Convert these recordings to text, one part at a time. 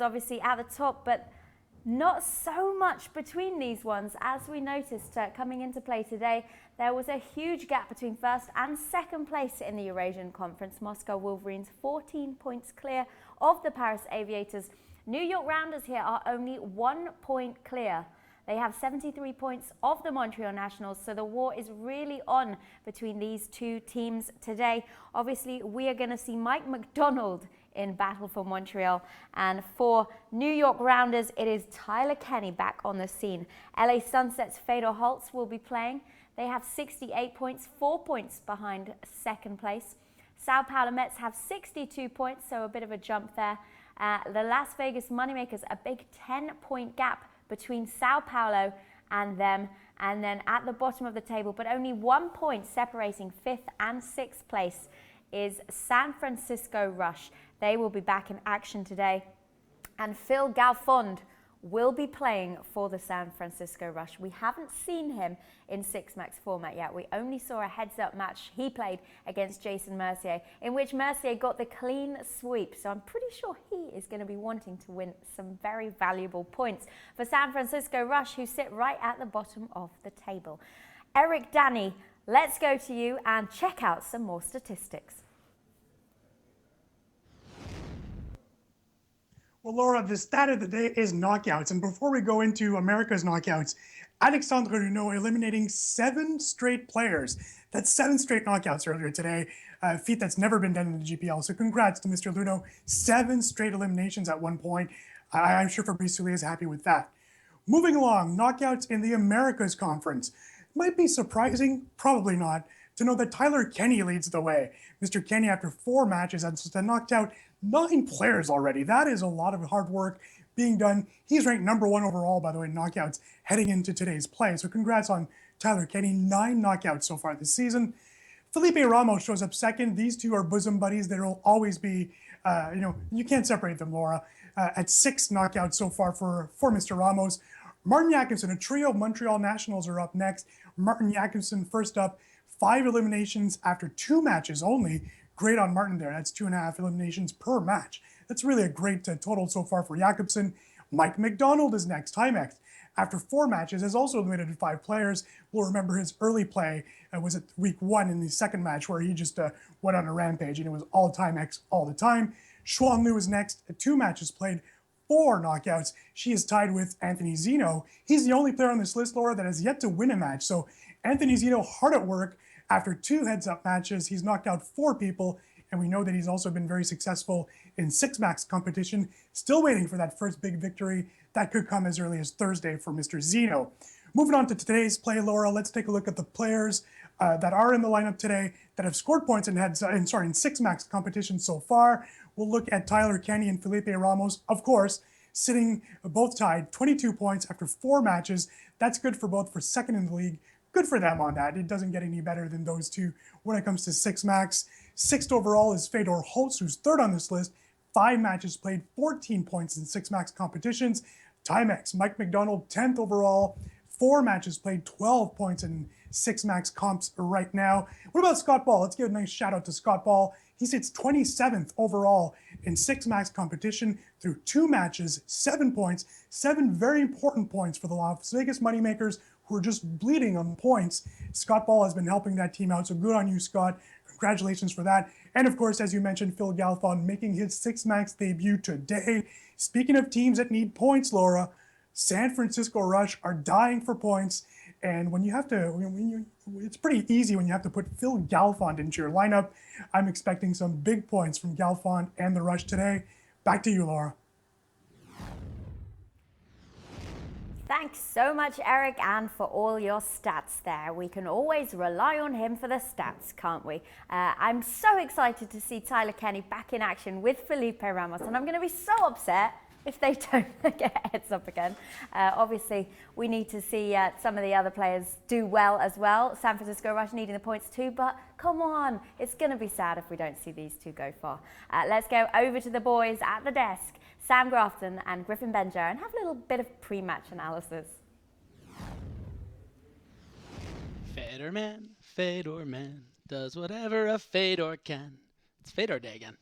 obviously at the top, but not so much between these ones. As we noticed coming into play today, there was a huge gap between first and second place in the Eurasian Conference. Moscow Wolverines 14 points clear of the Paris Aviators. New York Rounders here are only 1 point clear. They have 73 points of the Montreal Nationals, so the war is really on between these two teams today. Obviously, we are going to see McDonald in battle for Montreal, and for New York Rounders, it is Tyler Kenney back on the scene. LA Sunset's Fedor Holz will be playing. They have 68 points, 4 points behind second place. Sao Paulo Mets have 62 points, so a bit of a jump there. The Las Vegas Moneymakers, a big 10-point gap between Sao Paulo and them. And then at the bottom of the table, but only 1 point separating 5th and 6th place, is San Francisco Rush. They will be back in action today. And Phil Galfond will be playing for the San Francisco Rush. We haven't seen him in 6-max format yet. We only saw a heads-up match he played against Jason Mercier, in which Mercier got the clean sweep. So I'm pretty sure he is going to be wanting to win some very valuable points for San Francisco Rush, who sit right at the bottom of the table. Eric, Danny, let's go to you and check out some more statistics. Well, Laura, the stat of the day is knockouts. And before we go into America's knockouts, Alexandre Renaud eliminating 7 straight players. That's 7 straight knockouts earlier today, a feat that's never been done in the GPL. So congrats to Mr. Luno. 7 straight eliminations at one point. I'm sure Fabrice Soulier is happy with that. Moving along, knockouts in the Americas Conference. Might be surprising, probably not, to know that Tyler Kenney leads the way. Mr. Kenney, after 4 matches, has knocked out 9 players already. That is a lot of hard work being done. He's ranked #1 overall, by the way, in knockouts heading into today's play. So congrats on Tyler Kenney, 9 knockouts so far this season. Felipe Ramos shows up second. These two are bosom buddies. There will always be, you can't separate them, Laura. At 6 knockouts so far for Mr. Ramos. Martin Jakobsen, a trio of Montreal Nationals, are up next. Martin Jakobsen first up, 5 eliminations after 2 matches only. Great on Martin there. That's 2.5 eliminations per match. That's really a great total so far for Jakobsen. Mike McDonald is next. Timex, after 4 matches, has also eliminated 5 players. We'll remember his early play was at week 1 in the second match, where he just went on a rampage, and it was all Timex all the time. Xuan Liu is next. 2 matches played, 4 knockouts. She is tied with Anthony Zeno. He's the only player on this list, Laura, that has yet to win a match. So Anthony Zeno hard at work. After 2 heads-up matches, he's knocked out 4 people, and we know that he's also been very successful in 6-max competition. Still waiting for that first big victory. That could come as early as Thursday for Mr. Zeno. Moving on to today's play, Laura, let's take a look at the players that are in the lineup today that have scored points in 6-max competition so far. We'll look at Tyler Kenney and Felipe Ramos, of course, sitting both tied, 22 points after 4 matches. That's good for both for second in the league. Good for them on that. It doesn't get any better than those two when it comes to 6-max. 6th overall is Fedor Holz, who's 3rd on this list. 5 matches played, 14 points in 6-max competitions. Timex, Mike McDonald, 10th overall. 4 matches played, 12 points in 6-max comps right now. What about Scott Ball? Let's give a nice shout out to Scott Ball. He sits 27th overall in 6-max competition through 2 matches, 7 points, 7 very important points for the Las Vegas Moneymakers, who are just bleeding on points. Scott Ball has been helping that team out, so good on you, Scott. Congratulations for that. And of course, as you mentioned, Phil Galfond making his 6-max debut today. Speaking of teams that need points, Laura, San Francisco Rush are dying for points. And when you have to, it's pretty easy when you have to put Phil Galfond into your lineup. I'm expecting some big points from Galfond and the Rush today. Back to you, Laura. Thanks so much, Eric, and for all your stats there. We can always rely on him for the stats, can't we? I'm so excited to see Tyler Kenney back in action with Felipe Ramos, and I'm going to be so upset if they don't get heads up again. Obviously, we need to see some of the other players do well as well. San Francisco Rush needing the points too, but come on, it's going to be sad if we don't see these two go far. Let's go over to the boys at the desk, Sam Grafton and Griffin Benjer, and have a little bit of pre-match analysis. Fedor man, does whatever a Fedor can. It's Fedor day again.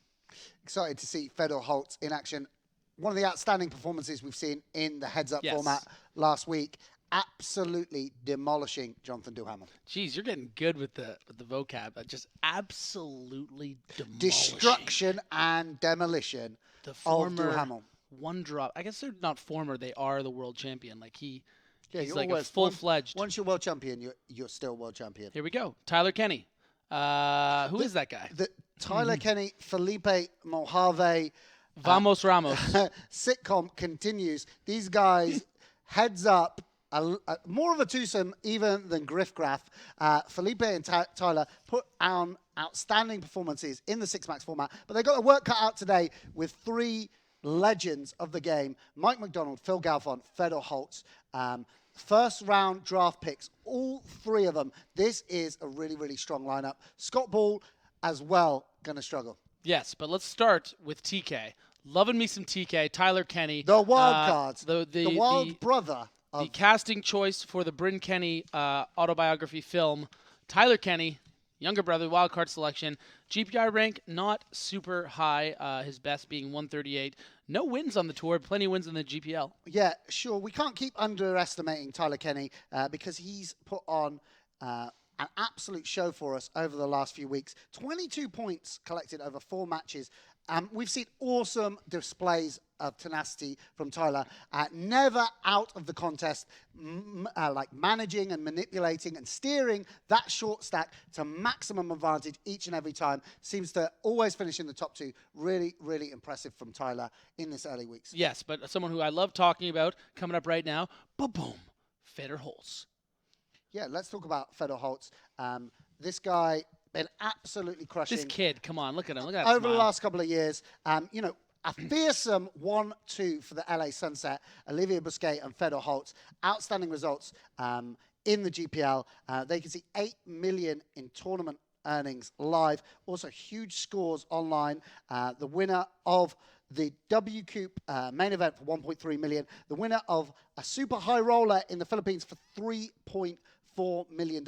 Excited to see Fedor Holz in action one of the outstanding performances we've seen in the heads-up Yes. format last week. Absolutely demolishing Jonathan Duhamel. Jeez, you're getting good with the vocab. Just absolutely demolishing. Destruction and demolition The of former Duhamel. one drop. I guess they're not former. They are the world champion. Like he's you're like a always- full-fledged. Once you're world champion, you're still world champion. Here we go. Tyler Kenney. Who is that guy? Tyler Kenney, Felipe, Mojave. Vamos Ramos. Sitcom continues. These guys, heads up, more of a twosome even than Griff Graff. Felipe and Tyler put on outstanding performances in the Six Max format, but they got their work cut out today with three legends of the game: Mike McDonald, Phil Galfond, Fedor Holz. First round draft picks, all three of them. This is a really, really strong lineup. Scott Ball as well, going to struggle. Yes, but let's start with TK. Loving me some TK. Tyler Kenney. The wild cards. The wild brother. The casting choice for the Bryn Kenney autobiography film. Tyler Kenney, younger brother, wild card selection. GPI rank not super high. His best being 138. No wins on the tour. Plenty of wins in the GPL. Yeah, sure. We can't keep underestimating Tyler Kenney because he's put on an absolute show for us over the last few weeks. 22 points collected over 4 matches. We've seen awesome displays of tenacity from Tyler. Never out of the contest, like managing and manipulating and steering that short stack to maximum advantage each and every time. Seems to always finish in the top 2. Really, really impressive from Tyler in this early weeks. Yes, but someone who I love talking about coming up right now. Boom, Fedor Holz. Yeah, let's talk about Fedor Holz. This guy been absolutely crushing. This kid, come on, look at him. Look at that over smile. the last couple of years. A fearsome 1-2 for the LA Sunset, Olivier Busquet and Fedor Holz. Outstanding results in the GPL. They can see 8 million in tournament earnings live. Also huge scores online. The winner of the W Coupe main event for 1.3 million. The winner of a super high roller in the Philippines for $3.4 million.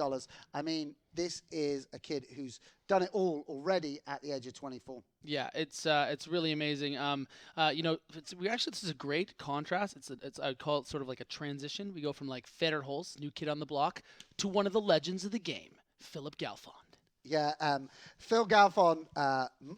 I mean, this is a kid who's done it all already at the age of 24. Yeah, it's really amazing. This is a great contrast. I'd call it sort of like a transition. We go from like Fedor Holz, new kid on the block, to one of the legends of the game, Philip Galfond. Yeah, Phil Galfond,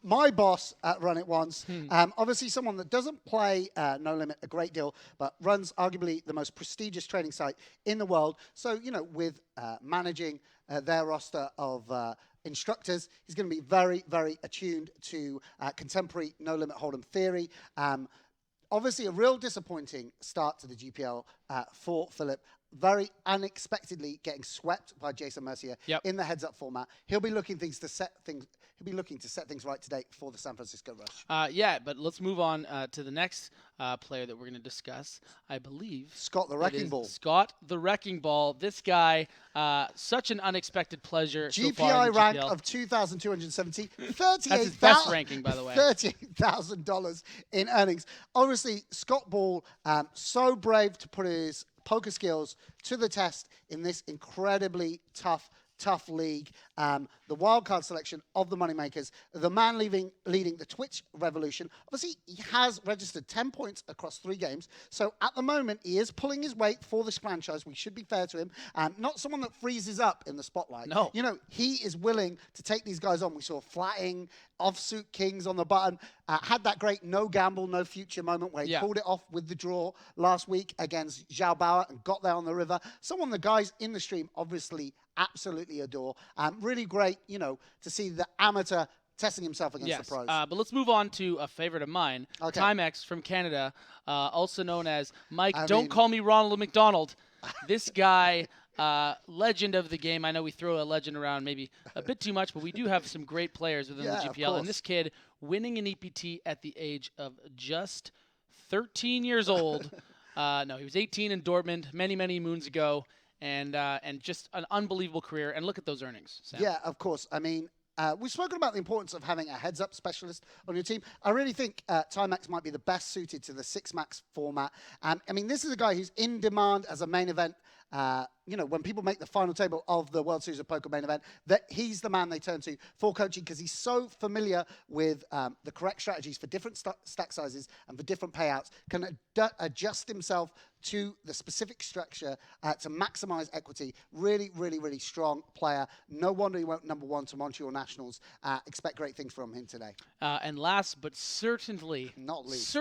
my boss at Run It Once. Obviously someone that doesn't play No Limit a great deal, but runs arguably the most prestigious training site in the world. So, with managing their roster of instructors, he's going to be very, very attuned to contemporary No Limit Hold'em theory. Obviously a real disappointing start to the GPL for Philip. Very unexpectedly getting swept by Jason Mercier in the heads-up format. He'll be looking to set things right today for the San Francisco Rush. But let's move on to the next player that we're going to discuss. I believe Scott the Wrecking Ball. Scott the Wrecking Ball. This guy, such an unexpected pleasure. GPI so far in the rank GPL. of 2,270. That's his best ranking, by the way. $38,000 in earnings. Obviously, Scott Ball, so brave to put his poker skills to the test in this incredibly tough league. The wildcard selection of the Moneymakers, the man leading the Twitch revolution. Obviously, he has registered 10 points across 3 games. So at the moment, he is pulling his weight for this franchise. We should be fair to him. Not someone that freezes up in the spotlight. No. He is willing to take these guys on. We saw Flatting, Offsuit Kings on the button. Had that great no gamble, no future moment where he pulled it off with the draw last week against Zhao Bauer and got there on the river. Someone the guys in the stream obviously absolutely adore. Really great, to see the amateur testing himself against the pros. But let's move on to a favorite of mine, Timex from Canada, also known as Mike. Don't call me Ronald McDonald. This guy, legend of the game. I know we throw a legend around maybe a bit too much, but we do have some great players within the GPL. And this kid winning an EPT at the age of just 13 years old. No, he was 18 in Dortmund many, many moons ago. And just an unbelievable career. And look at those earnings, Sam. Yeah, of course. I mean, we've spoken about the importance of having a heads-up specialist on your team. I really think Timex might be the best suited to the 6-max format. I mean, this is a guy who's in demand as a main event you know, when people make the final table of the World Series of Poker main event, that he's the man they turn to for coaching because he's so familiar with the correct strategies for different stack sizes and for different payouts, can adjust himself to the specific structure to maximize equity. Really, really, really strong player. No wonder he went #1 to Montreal Nationals. Expect great things from him today. And last, but certainly not least,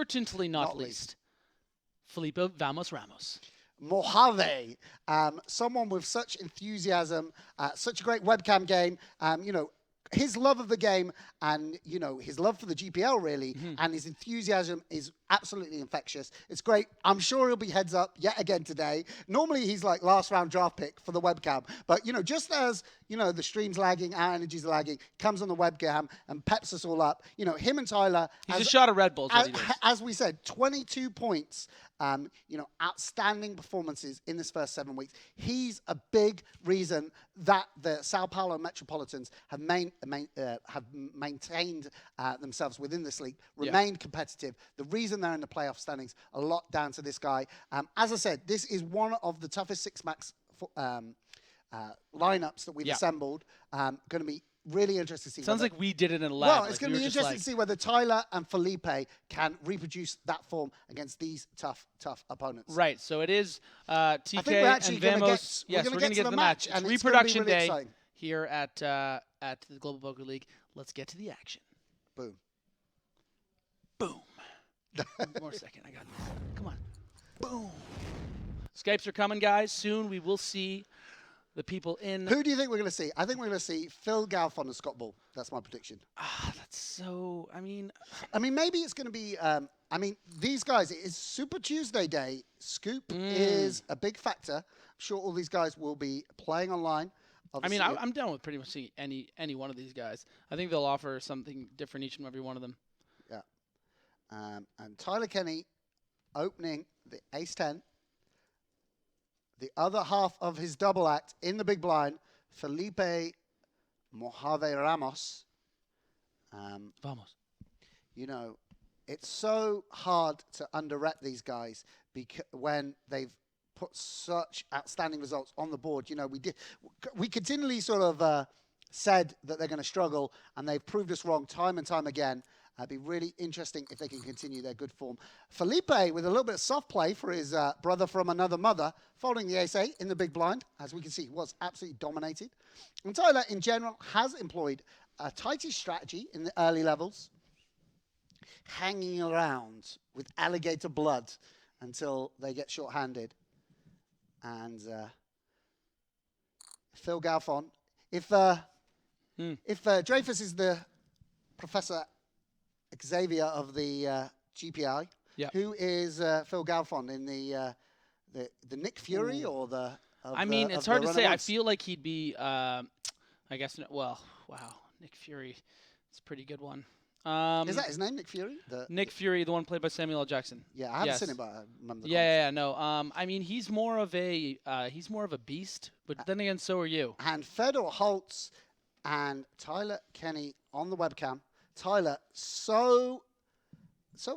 Felipe Ramos. Mojave, someone with such enthusiasm, such a great webcam game. You know, his love of the game and, you know, his love for the GPL really, and his enthusiasm is absolutely infectious. It's great. I'm sure he'll be heads up yet again today. Normally he's like last round draft pick for the webcam, but, you know, just as, you know, the stream's lagging, our energy's lagging, comes on the webcam and peps us all up. You know, him and Tyler. He's a shot of Red Bull. As we said, 22 points. You know, outstanding performances in this first 7 weeks. He's a big reason that the Sao Paulo Metropolitans have maintained themselves within this league, remained competitive. The reason they're in the playoff standings, a lot down to this guy. As I said, this is one of the toughest six-max lineups that we've assembled. Going to be really interesting to see. Sounds like we did it in a lab. Well, it's going to be interesting to see whether Tyler and Felipe can reproduce that form against these tough opponents. Right. So it is TK and Vamos. Yes, we're going to get to the match. It's reproduction day exciting. Here at the Global Poker League. Let's get to the action. Boom. Boom. One more second. I got this. Come on. Boom. Skypes are coming, guys. Soon we will see the people in. Who do you think we're going to see? I think we're going to see Phil Galfond and Scott Ball. That's my prediction. That's so. I mean, maybe it's going to be. I mean, these guys. It is Super Tuesday day. Scoop is a big factor. I'm sure all these guys will be playing online. Obviously. I mean, I'm down with pretty much seeing any one of these guys. I think they'll offer something different each and every one of them. Yeah. And Tyler Kenney opening the ace-10. The other half of his double act in the big blind, Felipe Mojave Ramos. Vamos. You know, it's so hard to underrate these guys when they've put such outstanding results on the board. You know, we continually sort of said that they're going to struggle, and they've proved us wrong time and time again. It'd be really interesting if they can continue their good form. Felipe with a little bit of soft play for his brother from another mother, folding the ace-8 in the big blind. As we can see, he was absolutely dominated. And Tyler, in general, has employed a tightish strategy in the early levels, hanging around with alligator blood until they get short-handed. And Phil Galfond, if Dreyfus is the Professor Xavier of the GPI, who is Phil Galfond in the Nick Fury or the? I mean, it's hard to say. I feel like he'd be. I guess. Well, wow, Nick Fury. It's a pretty good one. Is that his name, Nick Fury? Nick Fury, the one played by Samuel L. Jackson. Yeah, I haven't seen him, but I remember the no. I mean, he's more of a beast, but then again, so are you. And Fedor, Holz, and Tyler Kenney on the webcam. Tyler, so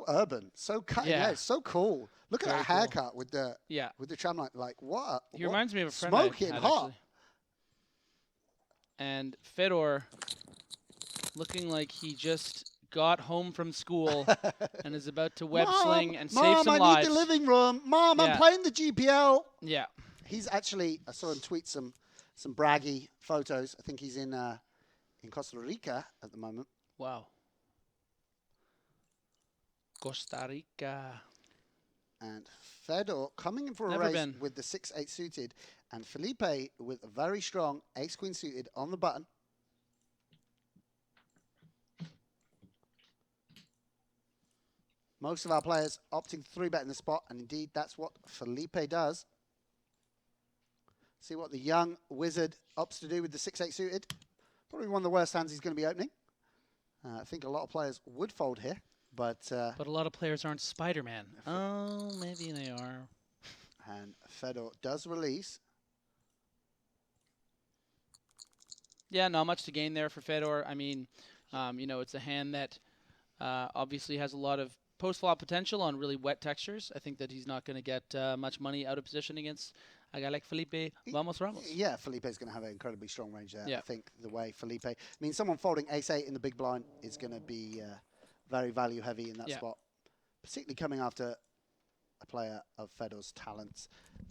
urban, so cutting edge, so cool. Look at that haircut with the tram light. Like what? He reminds me of a friend. Smoking hot. Actually. And Fedor, looking like he just got home from school and is about to web sling and save some lives. Mom, I need the living room. Mom, I'm playing the GPL. Yeah. He's actually. I saw him tweet some braggy photos. I think he's in Costa Rica at the moment. Wow. Costa Rica. And Fedor coming in for a race with the 6-8 suited. And Felipe with a very strong ace-queen suited on the button. Most of our players opting to 3-bet in the spot. And indeed, that's what Felipe does. See what the young wizard opts to do with the 6-8 suited. Probably one of the worst hands he's going to be opening. I think a lot of players would fold here, but a lot of players aren't Spider-Man. Oh, maybe they are. And Fedor does release. Yeah, not much to gain there for Fedor. I mean, you know, it's a hand that obviously has a lot of post-flop potential on really wet textures. I think that he's not going to get much money out of position against a guy like Felipe, vamos Ramos. Yeah, Felipe's going to have an incredibly strong range there. Yeah. I think the way Felipe, I mean, someone folding ace-8 in the big blind is going to be very value heavy in that spot, particularly coming after a player of Fedor's talents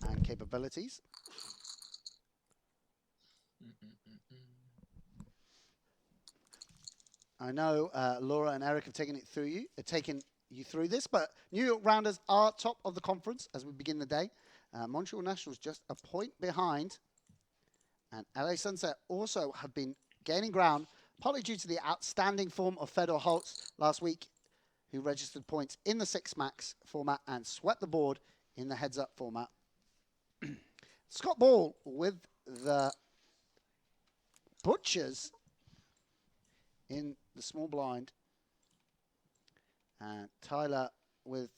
and capabilities. I know Laura and Eric have taken you through this, but New York Rounders are top of the conference as we begin the day. Montreal Nationals just a point behind, and LA Sunset also have been gaining ground, partly due to the outstanding form of Fedor Holz last week, who registered points in the 6-max format and swept the board in the heads-up format. Scott Ball with the Butchers in the small blind, and Tyler with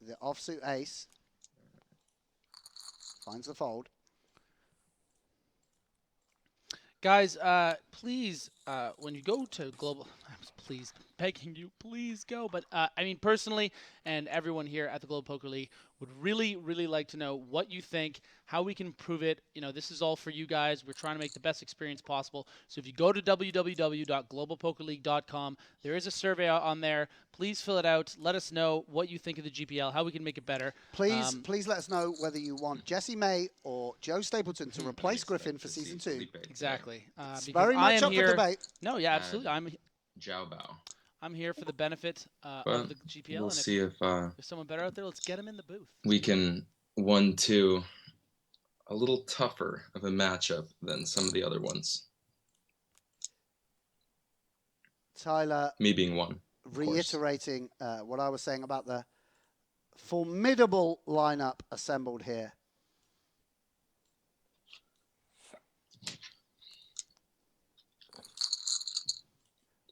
the offsuit ace finds the fold. Guys, please, when you go to Global, please, begging you, please go. But I mean, personally, and everyone here at the Global Poker League would really, really like to know what you think, how we can improve it. You know, this is all for you guys. We're trying to make the best experience possible. So if you go to www.globalpokerleague.com, there is a survey on there. Please fill it out. Let us know what you think of the GPL, how we can make it better. Please let us know whether you want Jesse May or Joe Stapleton to replace Griffin for Season 2. Felipe. Exactly. It's very much up for debate. No, yeah, absolutely. I'm here for the benefit of the GPL. We'll and see if there's someone better out there. Let's get him in the booth. we can 1-2 a little tougher of a matchup than some of the other ones. Tyler, me being one. Reiterating what I was saying about the formidable lineup assembled here.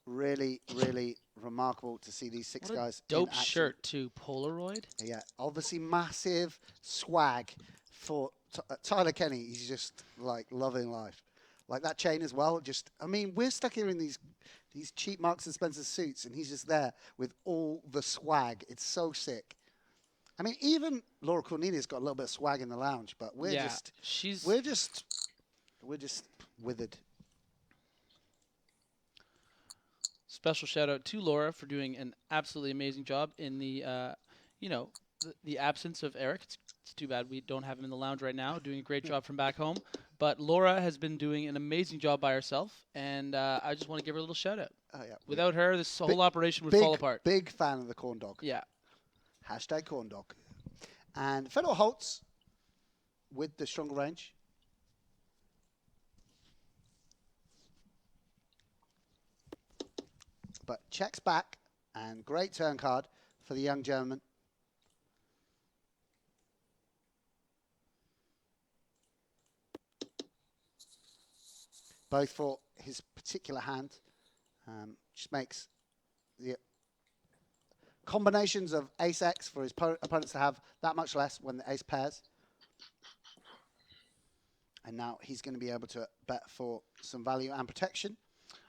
Really, really remarkable to see these 6 guys. Dope shirt too, Polaroid. Yeah, obviously massive swag for Tyler Kenney. He's just like loving life. Like that chain as well. Just, I mean, we're stuck here in these cheap Marks and Spencer suits, and he's just there with all the swag. It's so sick. I mean, even Laura Cornelia's got a little bit of swag in the lounge, but we're just withered. Special shout out to Laura for doing an absolutely amazing job in the, the absence of Eric. It's too bad we don't have him in the lounge right now, doing a great job from back home. But Laura has been doing an amazing job by herself, and I just want to give her a little shout out. Oh, yeah. Without her, this whole operation would fall apart. Big fan of the corn dog. Yeah. Hashtag corn dog. And Fedor Holz with the stronger range. But checks back, and great turn card for the young German. Both for his particular hand. Just makes the combinations of ace-x for his opponents to have that much less when the ace pairs. And now he's going to be able to bet for some value and protection.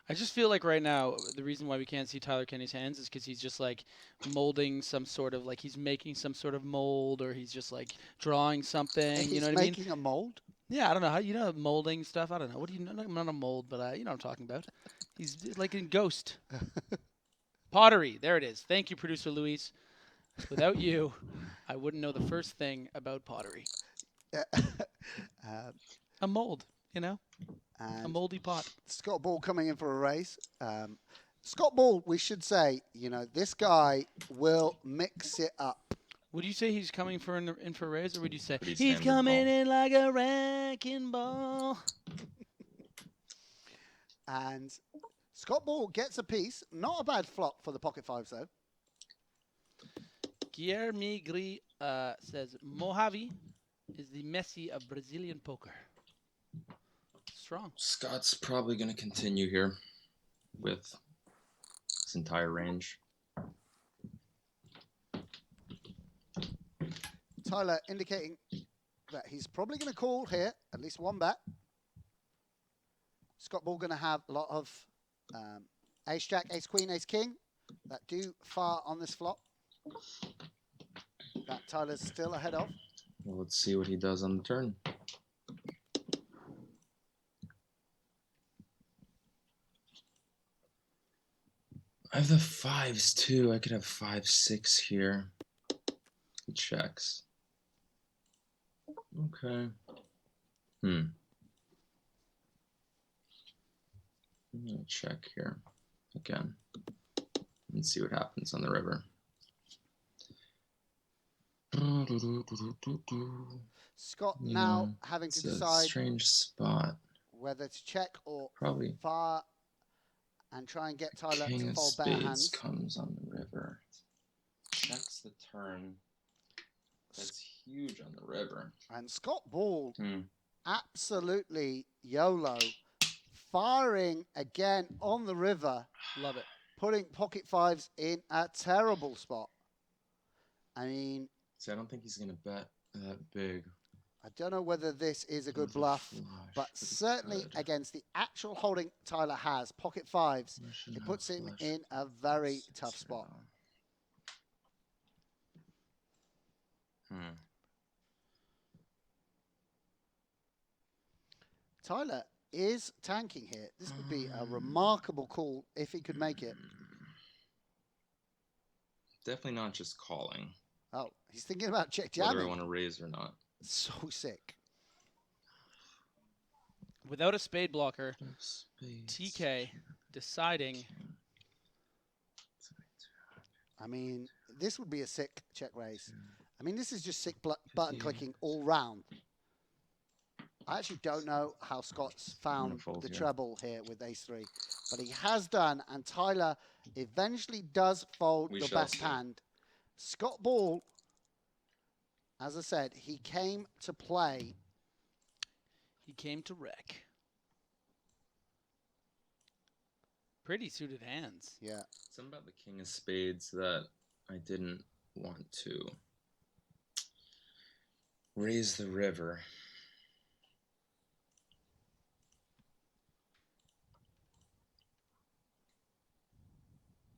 I just feel like right now, the reason why we can't see Tyler Kenney's hands is because he's just like molding some sort of, like he's making some sort of mold, or he's just like drawing something. You know what I mean? He's making a mold? Yeah, I don't know. How molding stuff? I don't know. What do you know? I'm not a mold, but you know what I'm talking about. He's like in Ghost. Pottery. There it is. Thank you, producer Luis. Without you, I wouldn't know the first thing about pottery. A mold, you know? A moldy pot. Scott Ball coming in for a raise. Scott Ball, we should say, this guy will mix it up. Would you say he's coming in for a raise, or would you say he's coming in like a wrecking ball? And Scott Ball gets a piece. Not a bad flop for the pocket fives, though. Guilherme Gris says Mojave is the Messi of Brazilian poker. Strong. Scott's probably going to continue here with his entire range. Tyler indicating that he's probably going to call here, at least one bet. Scott Ball going to have a lot of ace-jack, ace-queen, ace-king that do far on this flop. That Tyler's still ahead of. Well, let's see what he does on the turn. I have the 5s too. I could have 5-6 here. He checks. Okay. I'm gonna check here again and see what happens on the river. Scott now having to decide a strange spot. whether to check or Probably fire and try and get Tyler King to of fold better Spades hands. comes on the river. Checks the turn. That's huge on the river. And Scott Ball, absolutely YOLO, firing again on the river. Love it. Putting pocket 5s in a terrible spot. I mean... See, I don't think he's going to bet that big. I don't know whether this is a good bluff, but certainly against the actual holding Tyler has, pocket 5s, it puts him in a very tough spot. Tyler is tanking here. This would be a remarkable call if he could make it. Definitely not just calling. Oh, he's thinking about check jamming. Whether I want to raise or not. So sick. Without a spade blocker, TK deciding. I mean, this would be a sick check raise. I mean, this is just sick button clicking all round. I actually don't know how Scott's found the treble here with ace-3, but he has done, and Tyler eventually does fold the best hand. Scott Ball, as I said, he came to play. He came to wreck. Pretty suited hands. Yeah. Something about the King of Spades that I didn't want to raise the river.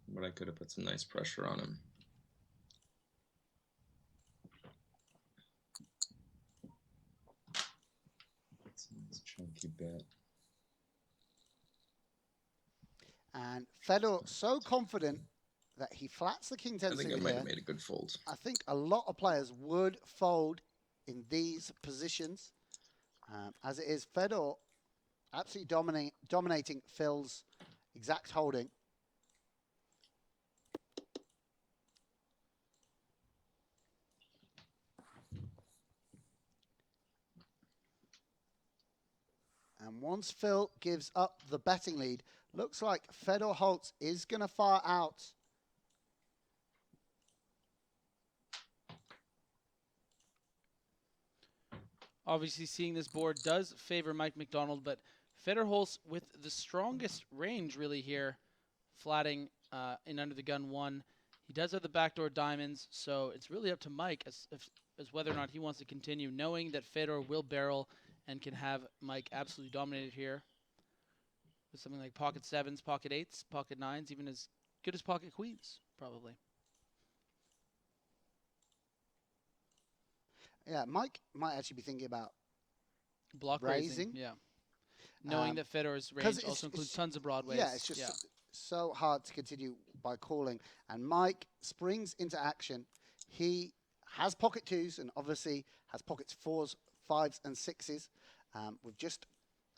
But I could have put some nice pressure on him. That's a nice chunky bet. And Fedor so confident that he flats the king 10 I think I might have made a good fold. I think a lot of players would fold in these positions. As it is, Fedor absolutely dominating Phil's exact holding. And once Phil gives up the betting lead, looks like Fedor Holz is going to fire out. Obviously, seeing this board does favor Mike McDonald, but Fedor Holz with the strongest range really here, flatting in under the gun 1. He does have the backdoor diamonds, so it's really up to Mike as whether or not he wants to continue, knowing that Fedor will barrel and can have Mike absolutely dominated here with something like pocket 7s, pocket 8s, pocket 9s, even as good as pocket queens, probably. Yeah, Mike might actually be thinking about block raising. Yeah. Knowing that Fedor's range also includes tons of broadways. Yeah, it's just so hard to continue by calling. And Mike springs into action. He has pocket 2s and obviously has pockets 4s, 5s, and 6s with just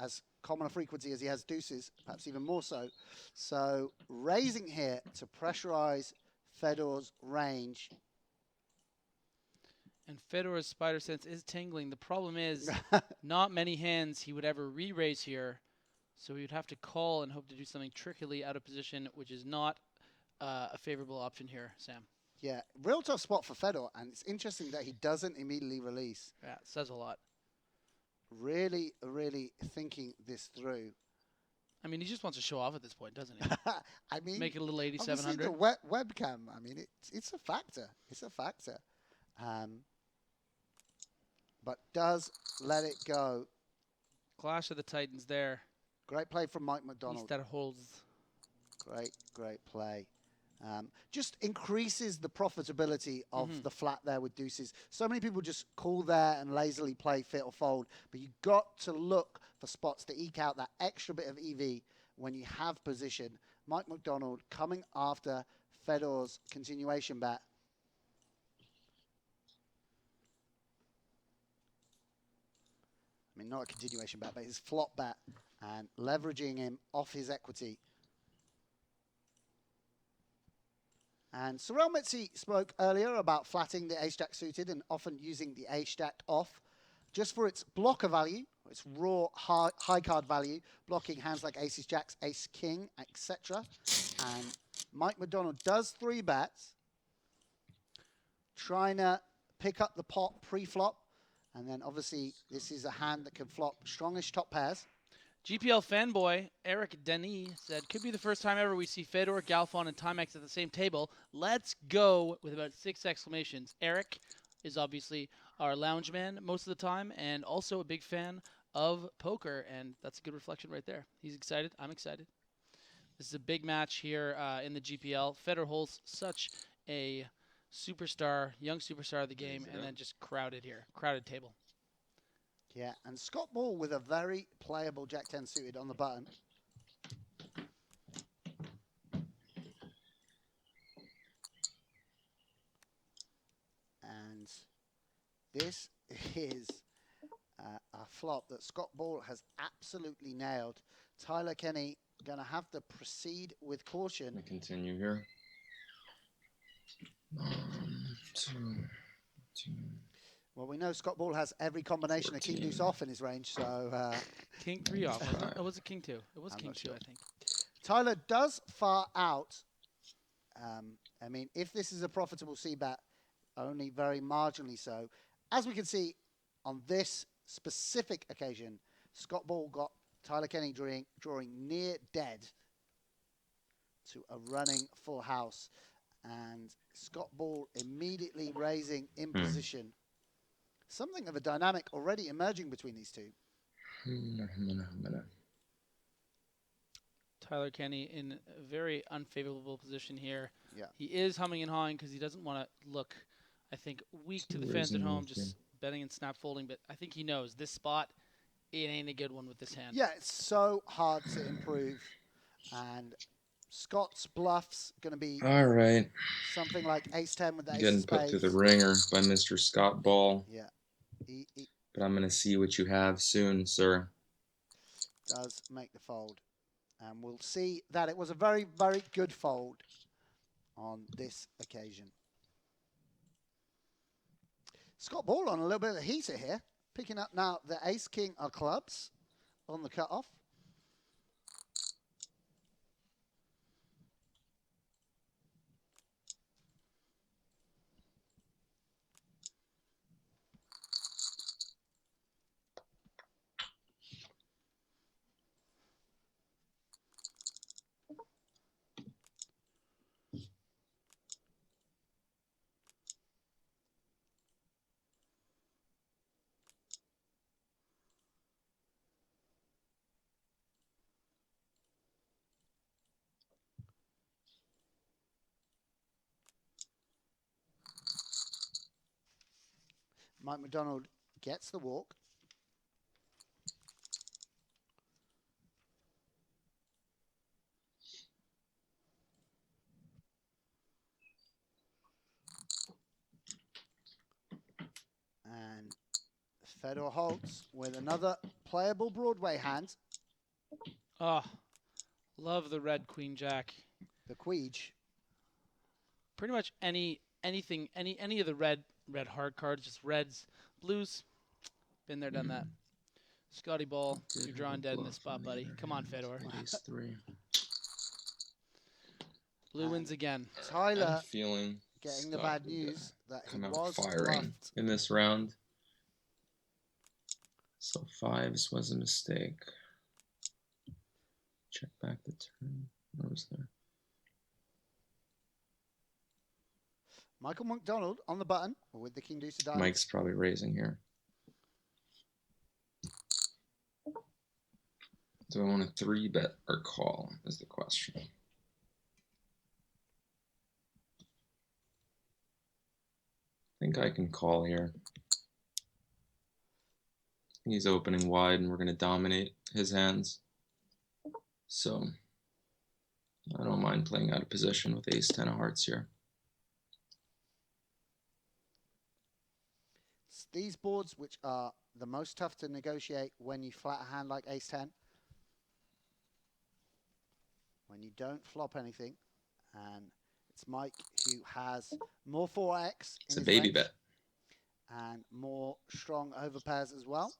as common a frequency as he has deuces, perhaps even more so. So raising here to pressurize Fedor's range. And Fedor's spider sense is tingling. The problem is not many hands he would ever re-raise here. So he would have to call and hope to do something trickily out of position, which is not a favorable option here, Sam. Yeah, real tough spot for Fedor. And it's interesting that he doesn't immediately release. Yeah, it says a lot. Really, really thinking this through. I mean, he just wants to show off at this point, doesn't he? I mean, make it a little 8,700. The webcam. I mean, it's a factor. It's a factor. But does let it go. Clash of the Titans there. Great play from Mike McDonald. That holds. Great play. Just increases the profitability of the flat there with deuces. So many people just call there and lazily play fit or fold, but you've got to look for spots to eke out that extra bit of EV when you have position. Mike McDonald coming after Fedor's continuation bet. I mean, not a continuation bet, but his flop bet, and leveraging him off his equity. And Sorel Mitzi spoke earlier about flatting the ace-jack suited and often using the ace-jack off just for its blocker value, its raw high card value, blocking hands like aces, jacks, ace-king, etc. And Mike McDonald does 3 bets, trying to pick up the pot pre-flop. And then obviously this is a hand that can flop strongish top pairs. GPL fanboy Eric Denis said, could be the first time ever we see Fedor, Galfond, and Timex at the same table. Let's go, with about 6 exclamations. Eric is obviously our lounge man most of the time and also a big fan of poker, and that's a good reflection right there. He's excited. I'm excited. This is a big match here in the GPL. Fedor Holz, such a superstar, young superstar of the game, and then just crowded here. Crowded table. Yeah, and Scott Ball with a very playable Jack-10 suited on the button. And this is a flop that Scott Ball has absolutely nailed. Tyler Kenney going to have to proceed with caution. We continue here. 2, 2. Well, we know Scott Ball has every combination 14. of king deuce off in his range, so... King 3 off, wasn't it? Oh, was it king 2? It was king 2, I think. Tyler does far out. I mean, if this is a profitable C-bet, only very marginally so. As we can see on this specific occasion, Scott Ball got Tyler Kenney drawing near dead to a running full house. And Scott Ball immediately raising in position. Something of a dynamic already emerging between these two. Tyler Kenney in a very unfavorable position here. Yeah. He is humming and hawing because he doesn't want to look, I think, weak to the fans at home, just betting and snap folding. But I think he knows this spot, it ain't a good one with this hand. Yeah, it's so hard to improve. And Scott's bluff's going to be all right. Something like ace-10 with the ace Getting of spades. put through the ringer by Mr. Scott Ball. Yeah. But I'm going to see what you have soon, sir. Does make the fold. And we'll see that it was a very, very good fold on this occasion. Scott Ball on a little bit of a heater here. Picking up now the ace-king of clubs on the cutoff. Mike McDonald gets the walk. And Fedor Holz with another playable Broadway hand. Oh, love the red queen jack. The queege. Pretty much any of the red hard cards, just reds, blues. Been there, done that. Scotty Ball, you're drawing dead in this spot, buddy. Come on, Fedor. Ace 3. Blue wins again. Tyler feeling getting the bad news that he come out was firing bluffed. in this round. So 5s was a mistake. Check back the turn. What was there? Michael McDonald on the button with the king deuce of diamonds. Mike's probably raising here. Do I want to 3-bet or call is the question. think I can call here. He's opening wide, and we're going to dominate his hands. So I don't mind playing out of position with ace-10 of hearts here. It's these boards which are the most tough to negotiate when you flat a hand like ace-10. When you don't flop anything, and it's Mike who has more 4x. It's a baby bet. And more strong overpairs as well.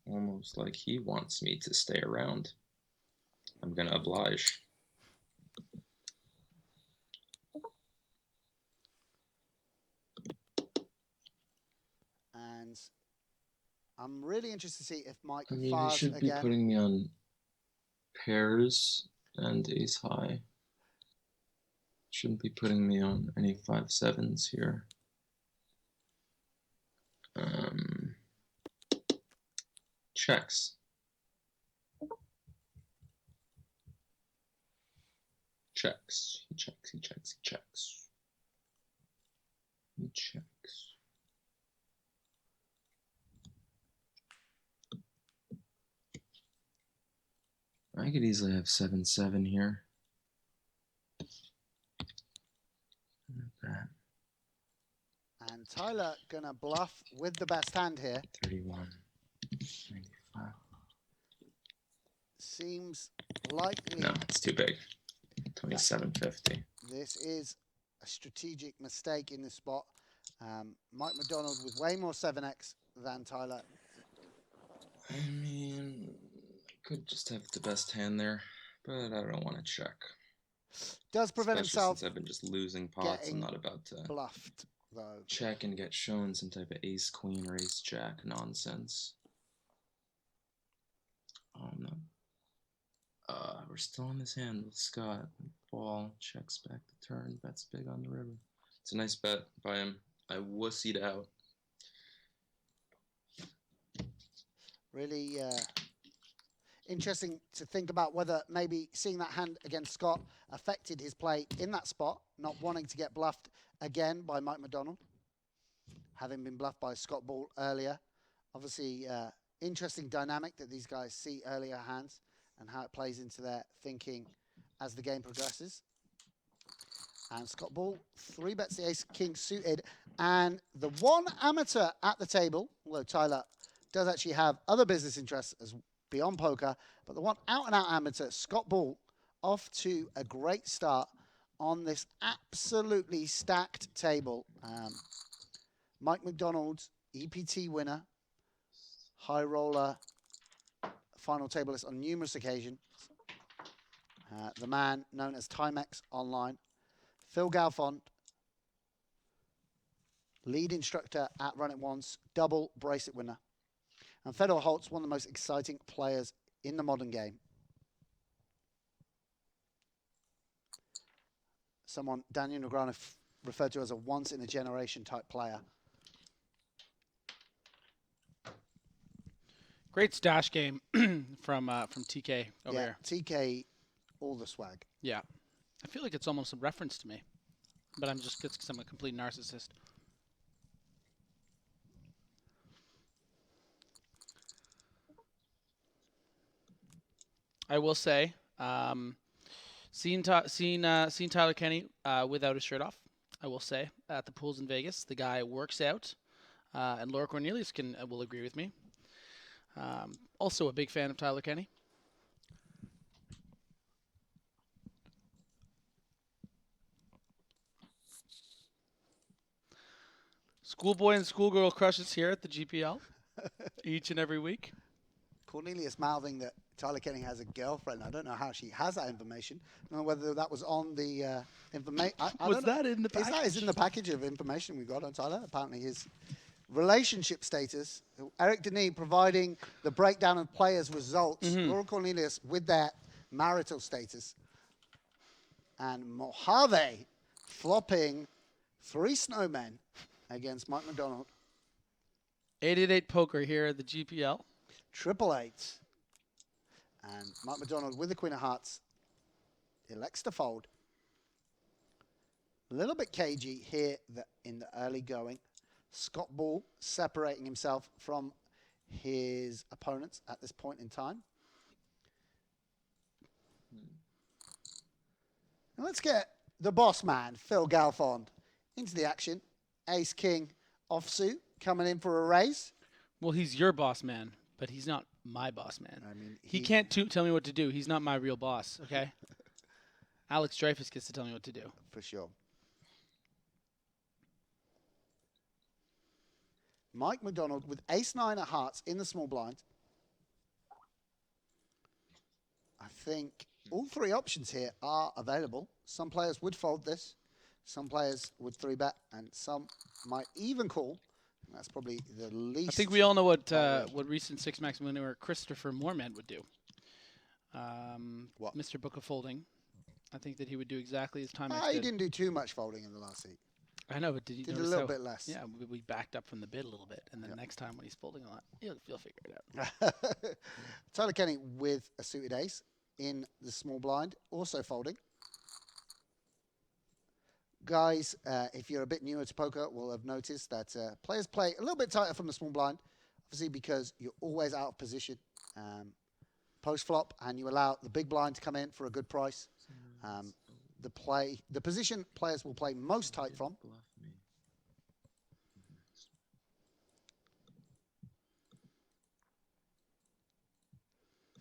Almost like he wants me to stay around. I'm going to oblige. And I'm really interested to see if Mike He fires should again. be putting me on pairs and ace high. Shouldn't be putting me on any 5-7s here. Checks. Checks. He checks. He checks. He checks. He checks. I could easily have 7-7 here. Like that. And Tyler gonna bluff with the best hand here. 31. 95. Seems likely. No, it's too big. 27.50. This is a strategic mistake in this spot. Mike McDonald with way more 7x than Tyler. I mean, I could just have the best hand there, but I don't want to check. Does prevent Especially himself since I've been just losing pots. I'm not about to bluffed, though. Check and get shown some type of ace queen or ace jack nonsense. Oh no. We're still in this hand with Scott. Paul checks back the turn, bets big on the river. It's a nice bet by him. I wussied out. Really interesting to think about whether maybe seeing that hand against Scott affected his play in that spot, not wanting to get bluffed again by Mike McDonald, having been bluffed by Scott Ball earlier. Obviously, interesting dynamic that these guys see earlier hands and how it plays into their thinking as the game progresses. And Scott Ball 3-bets the ace-king suited. And the one amateur at the table, although Tyler does actually have other business interests as beyond poker, but the one out-and-out amateur, Scott Ball, off to a great start on this absolutely stacked table. Mike McDonald, EPT winner, high roller, final tableist on numerous occasions. The man known as Timex Online. Phil Galfond, lead instructor at Run It Once, double bracelet winner. And Fedor Holz, one of the most exciting players in the modern game. Someone Daniel Negreanu referred to as a once-in-a-generation type player. Great stash game from TK over here. TK, all the swag. Yeah. I feel like it's almost a reference to me, but it's because I'm a complete narcissist. I will say, seen Tyler Kenney without his shirt off. I will say at the pools in Vegas, the guy works out, and Laura Cornelius will agree with me. Also a big fan of Tyler Kenney. Schoolboy and schoolgirl crushes here at the GPL each and every week. Cornelius mouthing that Tyler Kenney has a girlfriend. I don't know how she has that information. I don't know whether that was on the information. Was that in the package? That is in the package of information we got on Tyler. Apparently his relationship status. Eric Denis providing the breakdown of players' results. Laura Cornelius with their marital status. And Mojave flopping 3 snowmen against Mike McDonald. 888 poker here at the GPL. 888. And Mike McDonald with the Queen of Hearts elects to fold. A little bit cagey here in the early going. Scott Ball separating himself from his opponents at this point in time. Now let's get the boss man, Phil Galfond, into the action. Ace King offsuit coming in for a raise. Well, he's your boss man, but he's not my boss man. I mean, he can't tell me what to do. He's not my real boss, okay? Alex Dreyfus gets to tell me what to do. For sure. Mike McDonald with ace-9 of hearts in the small blind. I think all three options here are available. Some players would fold this. Some players would 3-bet, and some might even call. And that's probably the least. I think we all know what recent six-max winner Christopher Moorman would do. What? Mr. Book of Folding. I think that he would do exactly as time He didn't do too much folding in the last heat. I know, but did you Did a notice little bit less. Yeah, we backed up from the bid a little bit, and then next time when he's folding a lot, you'll figure it out. Tyler Kenney with a suited ace in the small blind, also folding. Guys, if you're a bit newer to poker, will have noticed that players play a little bit tighter from the small blind, obviously because you're always out of position post-flop, and you allow the big blind to come in for a good price. The position players will play most tight from.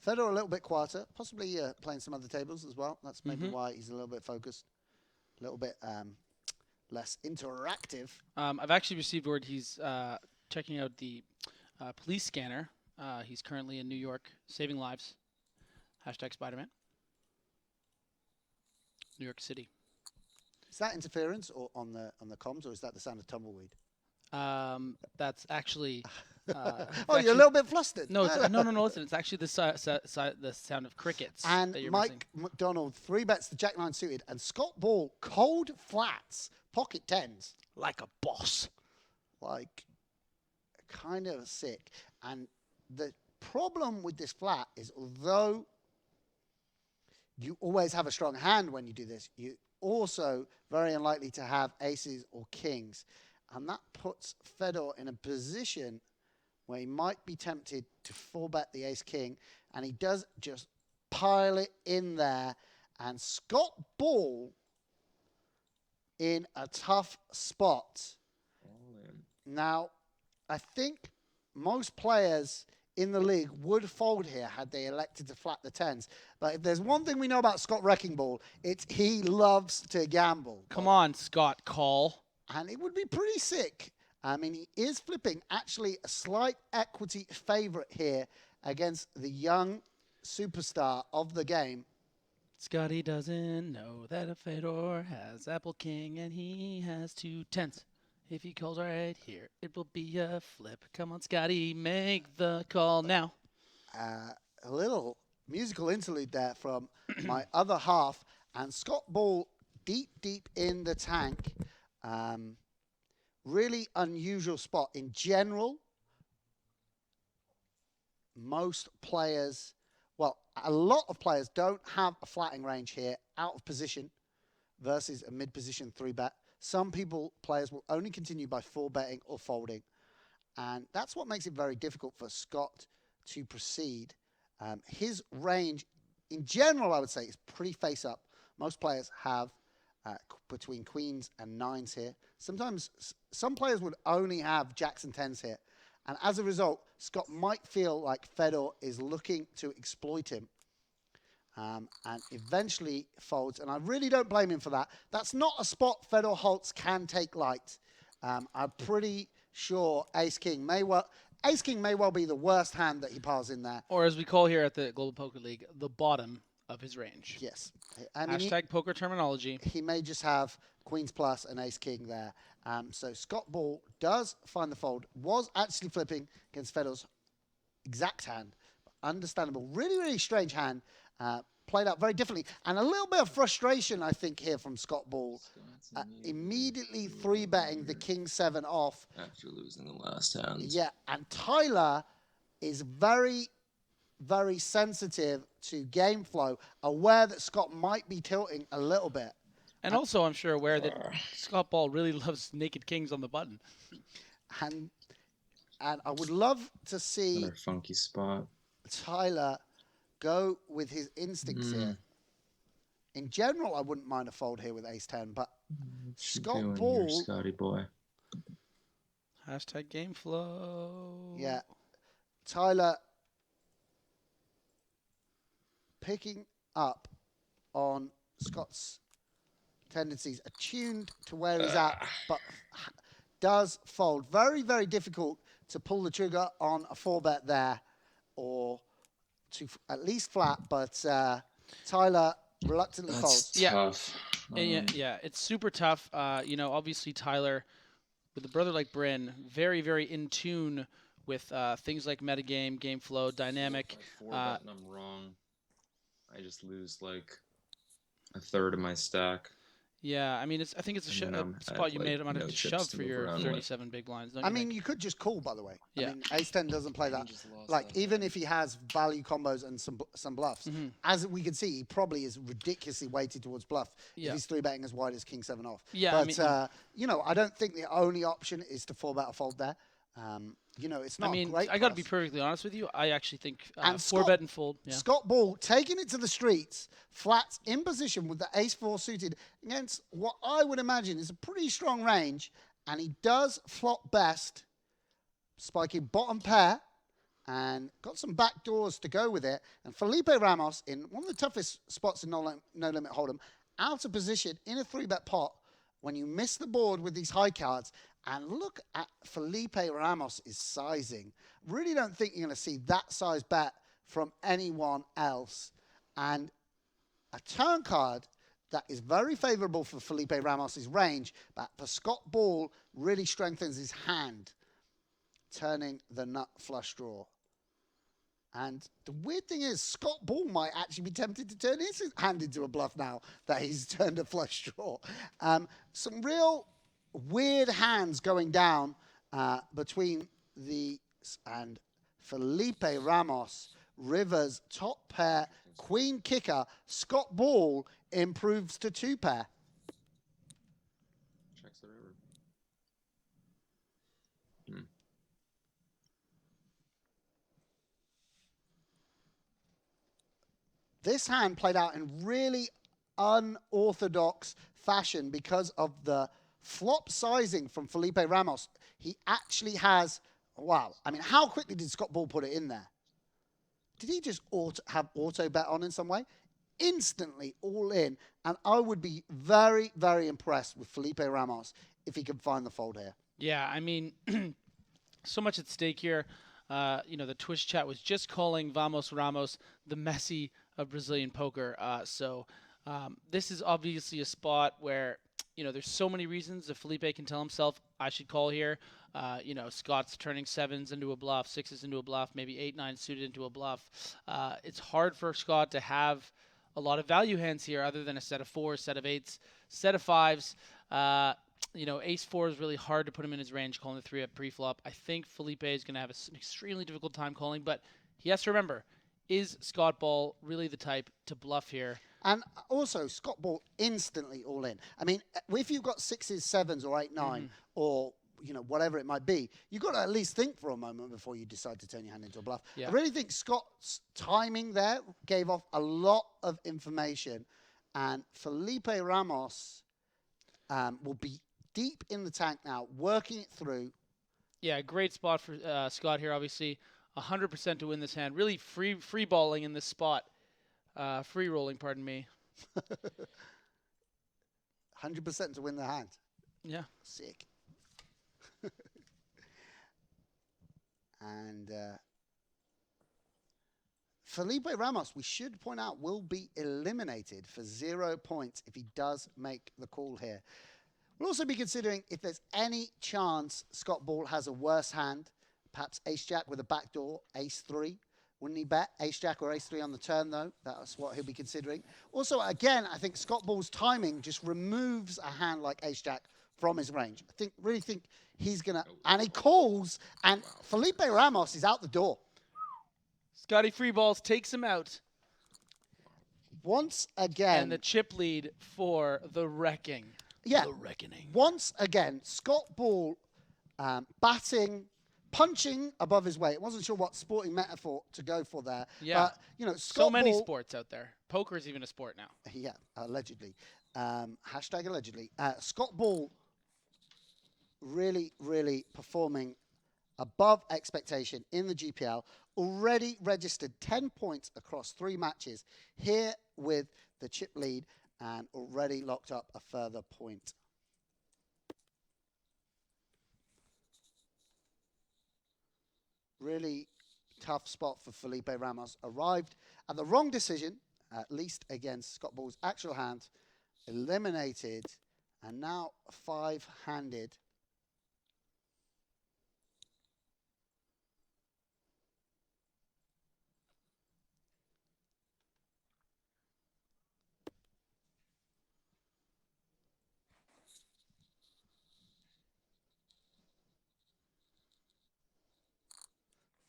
Fedor a little bit quieter, possibly playing some other tables as well. That's maybe why he's a little bit focused, a little bit less interactive. I've actually received word he's checking out the police scanner. He's currently in New York, saving lives. Hashtag Spider-Man. New York City. Is that interference or on the comms, or is that the sound of tumbleweed? That's actually. You're a little bit flustered. No, no. Listen, it's actually the sound of crickets. And that you're Mike missing. McDonald 3-bets the Jack-9 suited, and Scott Ball cold flats, pocket tens. Like a boss. Like, kind of sick. And the problem with this flat is, although you always have a strong hand when you do this, you also very unlikely to have aces or kings. And that puts Fedor in a position where he might be tempted to 4-bet the ace-king, and he does just pile it in there. And Scott Ball in a tough spot. Now, I think most players in the league would fold here had they elected to flat the tens. But if there's one thing we know about Scott Wrecking Ball, it's he loves to gamble. Come on, Scott, call. And it would be pretty sick. I mean, he is flipping actually a slight equity favorite here against the young superstar of the game. Scotty doesn't know that a Fedor has Apple King and he has 2 tens. If he calls right here, it will be a flip. Come on, Scotty, make the call now. A little musical interlude there from my other half. And Scott Ball deep in the tank. Really unusual spot. In general, most players, well, a lot of players don't have a flatting range here out of position versus a mid-position 3-bet. Some players will only continue by 4-betting or folding. And that's what makes it very difficult for Scott to proceed. His range, in general, I would say, is pretty face-up. Most players have between queens and nines here. Sometimes some players would only have jacks and tens here. And as a result, Scott might feel like Fedor is looking to exploit him. And eventually folds. And I really don't blame him for that. That's not a spot Fedor Holz can take light. I'm pretty sure Ace-King may well be the worst hand that he piles in there. Or as we call here at the Global Poker League, the bottom of his range. Yes. I mean, Hashtag poker terminology. He may just have queens plus and ace-king there. So Scott Ball does find the fold. Was actually flipping against Fedor's exact hand. Understandable. Really strange hand. Played out very differently. And a little bit of frustration, I think, here from Scott Ball. Immediately 3-betting the king-7 off. After losing the last hand. Yeah, and Tyler is very sensitive to game flow, aware that Scott might be tilting a little bit. And also, I'm sure aware that Scott Ball really loves naked kings on the button. And I would love to see Another funky spot. Tyler go with his instincts here. In general, I wouldn't mind a fold here with ace-10, but Scott Ball... Scotty boy. Hashtag game flow. Yeah. Tyler picking up on Scott's tendencies, attuned to where he's at, but does fold. Very, very difficult to pull the trigger on a 4-bet there, or to at least flat, but Tyler reluctantly folds. Tough. Yeah, it's super tough. Obviously Tyler, with a brother like Bryn, very, very in tune with things like metagame, game flow, dynamic. If I 4-bet and I'm wrong, I just lose like a third of my stack. Yeah, I mean, I think it's a spot you made to shove for your 37 big blinds. I mean, you could just call, by the way. Yeah. I mean, ace-10 doesn't play that. Like, even if he has value combos and some bluffs, as we can see, he probably is ridiculously weighted towards bluff if he's 3-betting as wide as king-7 off. Yeah, but, I don't think the only option is to 4-bet or fold there. It's not great. I got to be perfectly honest with you. I actually think 4-bet and fold. Yeah. Scott Ball taking it to the streets, flats in position with the ace-4 suited against what I would imagine is a pretty strong range, and he does flop best, spiking bottom pair, and got some back doors to go with it. And Felipe Ramos, in one of the toughest spots in No Limit Hold'em, out of position in a 3-bet pot, when you miss the board with these high cards. And look at Felipe Ramos' sizing. Really don't think you're going to see that size bet from anyone else. And a turn card that is very favorable for Felipe Ramos' range, but for Scott Ball really strengthens his hand, turning the nut flush draw. And the weird thing is, Scott Ball might actually be tempted to turn his hand into a bluff now that he's turned a flush draw. Some real weird hands going down between and Felipe Ramos. Rivers, top pair, queen kicker. Scott Ball improves to 2-pair. Checks the river. This hand played out in really unorthodox fashion because of the flop sizing from Felipe Ramos. He actually has, wow. I mean, how quickly did Scott Ball put it in there? Did he just have auto bet on in some way? Instantly all in. And I would be very, very impressed with Felipe Ramos if he could find the fold here. Yeah, I mean, so much at stake here. The Twitch chat was just calling Vamos Ramos the Messi of Brazilian poker. This is obviously a spot where, there's so many reasons that Felipe can tell himself, I should call here. Scott's turning 7s into a bluff, 6s into a bluff, maybe 8-9 suited into a bluff. It's hard for Scott to have a lot of value hands here other than a set of 4s, set of 8s, set of 5s. Ace-4 is really hard to put him in his range calling the 3-up pre-flop. I think Felipe is going to have an extremely difficult time calling, but he has to remember, is Scott Ball really the type to bluff here? And also, Scott Ball instantly all in. I mean, if you've got 6s, 7s, or 8-9, or whatever it might be, you've got to at least think for a moment before you decide to turn your hand into a bluff. Yeah. I really think Scott's timing there gave off a lot of information, and Felipe Ramos will be deep in the tank now, working it through. Yeah, great spot for Scott here, obviously. 100% to win this hand. Really free balling in this spot. Free rolling, pardon me. 100% to win the hand. Yeah. Sick. And Felipe Ramos, we should point out, will be eliminated for 0 points if he does make the call here. We'll also be considering if there's any chance Scott Ball has a worse hand, perhaps ace-jack with a backdoor, ace-3. Wouldn't he bet ace-jack or ace-3 on the turn, though? That's what he'll be considering. Also, again, I think Scott Ball's timing just removes a hand like ace-jack from his range. Really think he's going to... And he calls, and Felipe Ramos is out the door. Scotty free balls takes him out. Once again. And the chip lead for the wrecking. Yeah. The reckoning. Once again, Scott Ball batting, punching above his weight. I wasn't sure what sporting metaphor to go for there. Yeah. But, Scott so many Ball, sports out there. Poker is even a sport now. Yeah, allegedly. Hashtag allegedly. Scott Ball really, really performing above expectation in the GPL. Already registered 10 points across 3 matches here with the chip lead and already locked up a further point. Really tough spot for Felipe Ramos. Arrived at the wrong decision, at least against Scott Ball's actual hand. Eliminated and now 5-handed.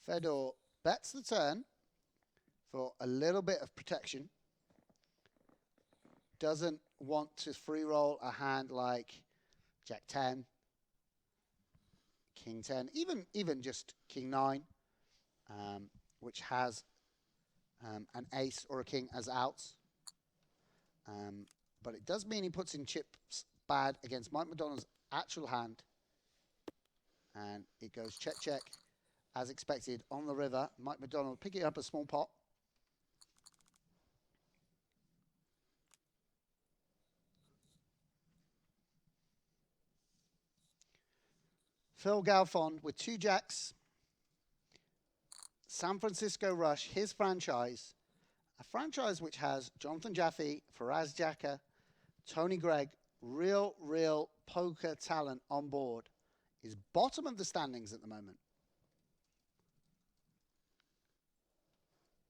Fedor bets the turn for a little bit of protection. Doesn't want to free roll a hand like Jack 10, King 10, even just King 9, which has an ace or a king as outs. But it does mean he puts in chips bad against Mike McDonald's actual hand. And it goes check, check. As expected, on the river, Mike McDonald picking up a small pot. Phil Galfond with 2 jacks. San Francisco Rush, his franchise. A franchise which has Jonathan Jaffe, Faraz Jaka, Tony Gregg, real poker talent on board. Is bottom of the standings at the moment.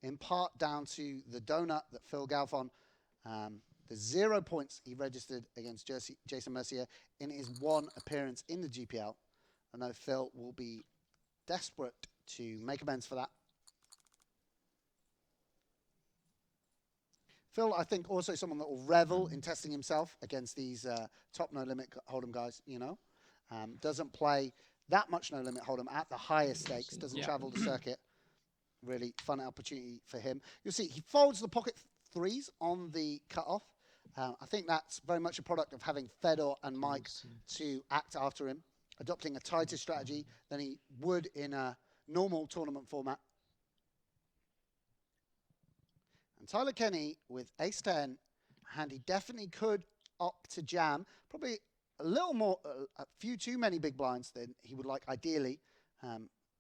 In part down to the donut that Phil Galfond, the 0 points he registered against Jason Mercier in his 1 appearance in the GPL. I know Phil will be desperate to make amends for that. Phil, I think, also someone that will revel in testing himself against these top no-limit hold'em guys, Doesn't play that much no-limit hold'em at the highest stakes, doesn't travel the circuit. Really fun opportunity for him. You'll see he folds the pocket 3s on the cutoff. I think that's very much a product of having Fedor and Mike to act after him, adopting a tighter strategy than he would in a normal tournament format. And Tyler Kenney with ace-10, and he definitely could opt to jam. Probably a little more, a few too many big blinds than he would like ideally.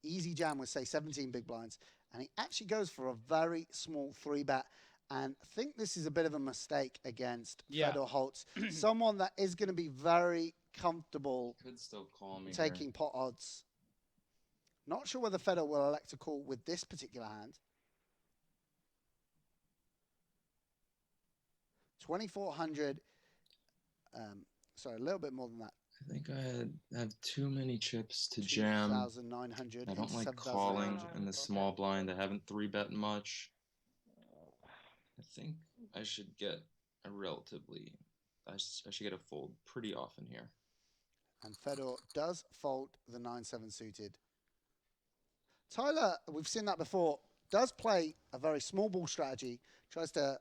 Easy jam with, say, 17 big blinds. And he actually goes for a very small 3-bet. And I think this is a bit of a mistake against Fedor Holz. Someone that is going to be very comfortable could still call me taking here. pot odds. Not sure whether Fedor will elect to call with this particular hand. 2,400. Sorry, a little bit more than that. I think I have too many chips to jam. 2,900. I don't like calling in the small blind. I haven't 3-bet much. I think I should get a relatively... I should get a fold pretty often here. And Fedor does fold the 9-7 suited. Tyler, we've seen that before, does play a very small ball strategy. Tries to...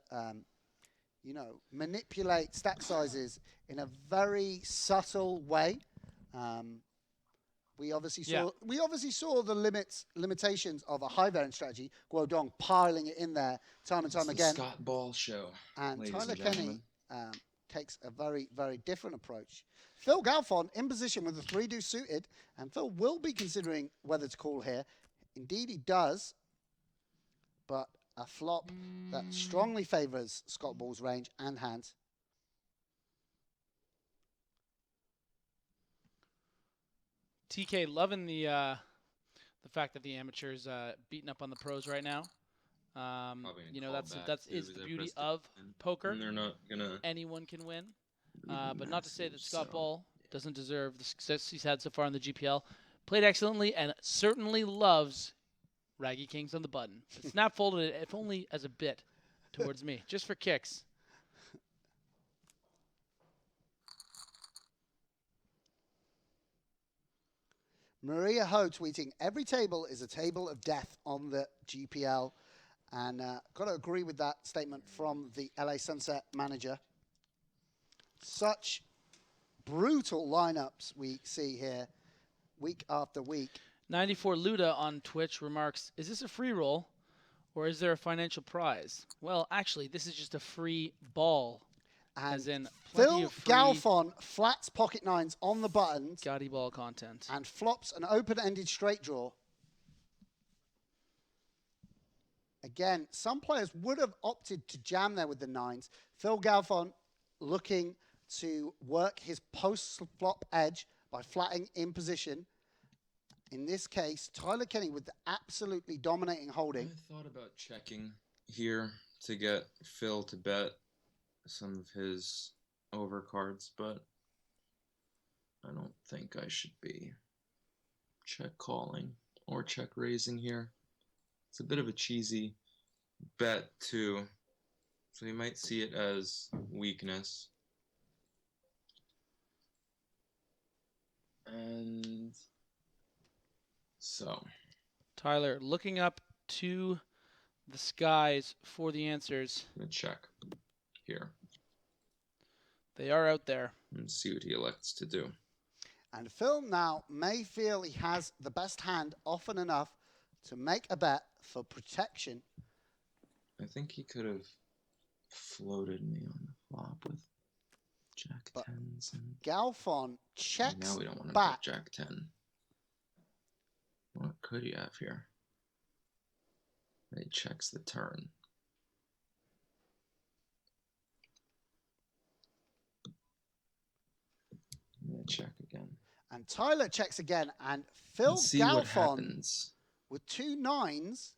manipulate stack sizes in a very subtle way. We obviously saw the limitations of a high variance strategy. Guodong piling it in there time and time again. The Scott Ball show. And Tyler Kenney takes a very, very different approach. Phil Galfond in position with the 3-deuce suited, and Phil will be considering whether to call here. Indeed, he does, but a flop that strongly favors Scott Ball's range and hands. TK loving the fact that the amateurs beating up on the pros right now. That's the beauty of poker. And they're not gonna. Anyone can win, but not to say that Scott Ball doesn't deserve the success he's had so far in the GPL. Played excellently and certainly loves Raggy Kings on the button. Snap folded it, if only as a bit, to towards me, just for kicks. Maria Ho tweeting, every table is a table of death on the GPL. And got to agree with that statement from the LA Sunset manager. Such brutal lineups we see here week after week. 94 Luda on Twitch remarks, is this a free roll or is there a financial prize? Well, actually, this is just a free ball. And as in plenty Phil of free Galfond flats pocket nines on the buttons. Gotti ball content. And flops an open-ended straight draw. Again, some players would have opted to jam there with the nines. Phil Galfond looking to work his post-flop edge by flatting in position. In this case, Tyler Kenney with the absolutely dominating holding. I thought about checking here to get Phil to bet some of his overcards, but I don't think I should be check calling or check raising here. It's a bit of a cheesy bet too, so you might see it as weakness. And so Tyler looking up to the skies for the answers. I'm gonna check here They are out there. and see what he elects to do. And Phil now may feel he has the best hand often enough to make a bet for protection. I think he could have floated me on the flop with Jack But tens and Galfond checks now we don't want to back. bet Jack 10. What could he have here? He checks the turn. I'm gonna check again. And Tyler checks again. And Phil Let's see what Galfond happens. with two nines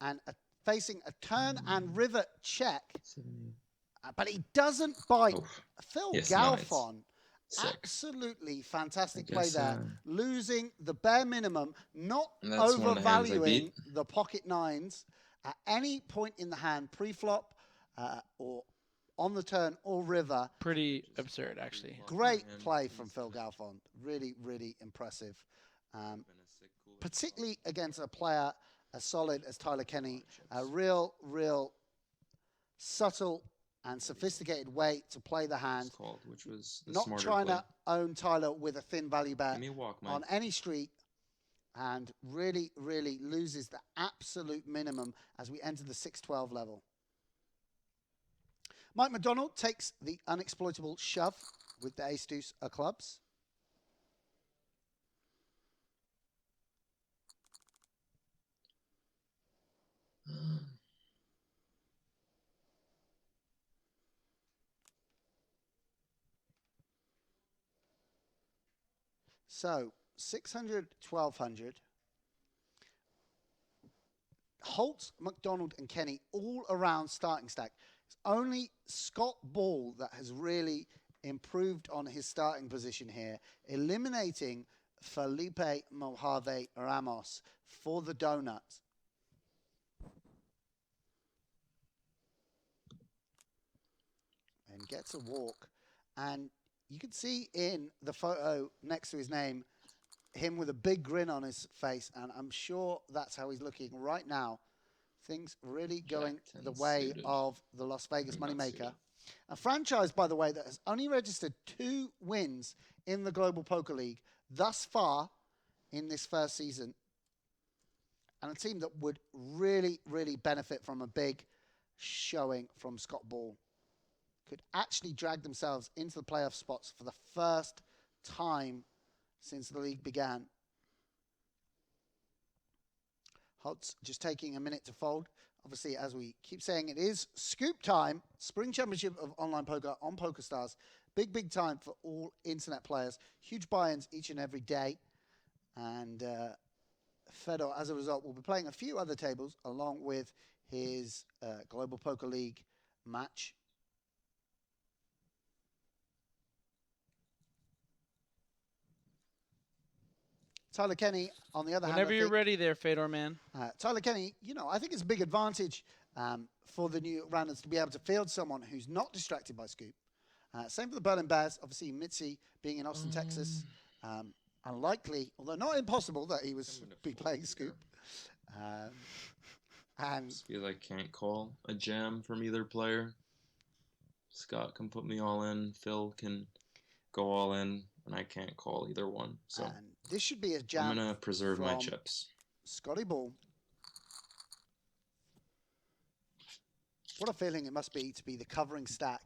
and facing a turn and river check. 7, But he doesn't bite. Oh, Phil yes, Galfond, sick. absolutely fantastic I play guess, there. Losing the bare minimum, not That's one of the hands I overvaluing beat. the pocket nines at any point in the hand, pre-flop or on the turn or river. Pretty absurd, actually. Great play from Phil Galfond. Really, really impressive. Particularly against a player as solid as Tyler Kenney. A real subtle and sophisticated way to play the hand. Called, which was the Not smarter trying play. to own Tyler with a thin value bet Give me a walk, Mike. on any street, and really loses the absolute minimum as we enter the 6-12 level. Mike McDonald takes the unexploitable shove with the ace-deuce of clubs. So 600, 1200. Holz, McDonald, and Kenney all around starting stack. It's only Scott Ball that has really improved on his starting position here, eliminating Felipe Mojave Ramos for the donuts. And gets a walk. And you can see in the photo next to his name, him with a big grin on his face, and I'm sure that's how he's looking right now. Things really going the way of the Las Vegas Moneymaker. A franchise, by the way, that has only registered 2 wins in the Global Poker League thus far in this first season. And a team that would really benefit from a big showing from Scott Ball. Could actually drag themselves into the playoff spots for the first time since the league began. Holz just taking a minute to fold. Obviously, as we keep saying, it is scoop time. Spring Championship of Online Poker on PokerStars. Big time for all internet players. Huge buy-ins each and every day. And Fedor, as a result, will be playing a few other tables along with his Global Poker League match. Tyler Kenney, on the other hand, Whenever you're ready there, Fedor man. Tyler Kenney, I think it's a big advantage for the New York Randers to be able to field someone who's not distracted by Scoop. Same for the Berlin Bears. Obviously, Mitzi being in Austin, Texas. Unlikely, although not impossible, that he was be playing Scoop. And just feel like can't call a jam from either player. Scott can put me all in. Phil can go all in, and I can't call either one. So and this should be a jam. I'm gonna preserve my chips. Scotty Ball. What a feeling it must be to be the covering stack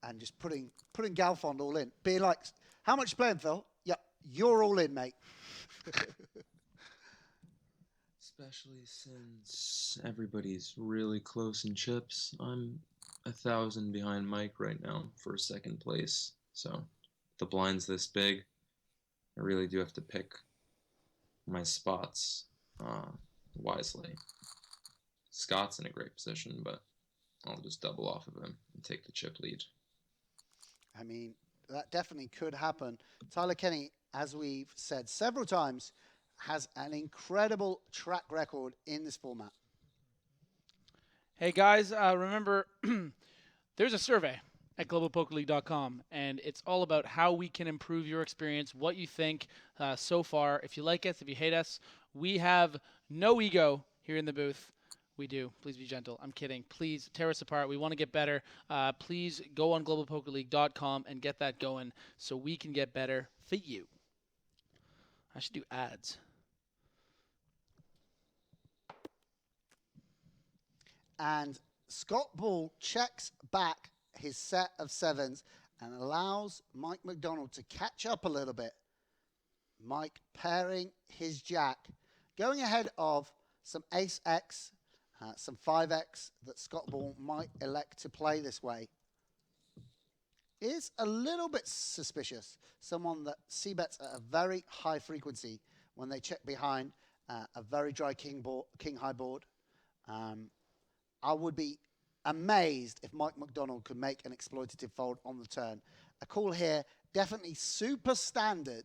and just putting Galfond all in. Being like, how much you playing, Phil? Yeah, you're all in, mate. Especially since everybody's really close in chips. I'm 1,000 behind Mike right now for second place. So the blind's this big. I really do have to pick my spots wisely. Scott's in a great position, but I'll just double off of him and take the chip lead. I mean, that definitely could happen. Tyler Kenney, as we've said several times, has an incredible track record in this format. Hey guys, remember there's a survey at globalpokerleague.com, and it's all about how we can improve your experience, what you think so far. If you like us, if you hate us, we have no ego here in the booth. We do. Please be gentle. I'm kidding. Please tear us apart. We want to get better. Please go on globalpokerleague.com and get that going so we can get better for you. I should do ads. And Scott Ball checks back his set of sevens and allows Mike McDonald to catch up a little bit. Mike pairing his jack, going ahead of some ace-x, some 5x that Scott Ball might elect to play this way. Is a little bit suspicious. Someone that c-bets at a very high frequency when they check behind a very dry king high board. I would be amazed if Mike McDonald could make an exploitative fold on the turn. A call here, definitely super standard.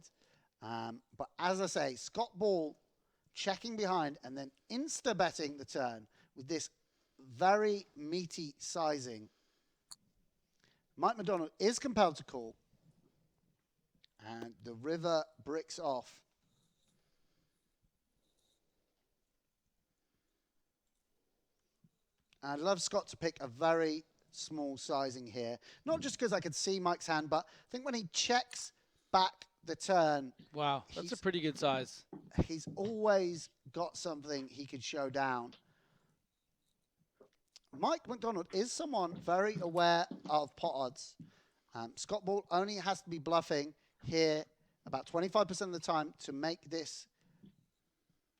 But as I say, Scott Ball checking behind and then insta-betting the turn with this very meaty sizing. Mike McDonald is compelled to call. And the river bricks off. I'd love Scott to pick a very small sizing here. Not just because I could see Mike's hand, but I think when he checks back the turn. Wow, that's a pretty good size. He's always got something he could show down. Mike McDonald is someone very aware of pot odds. Scott Ball only has to be bluffing here about 25% of the time to make this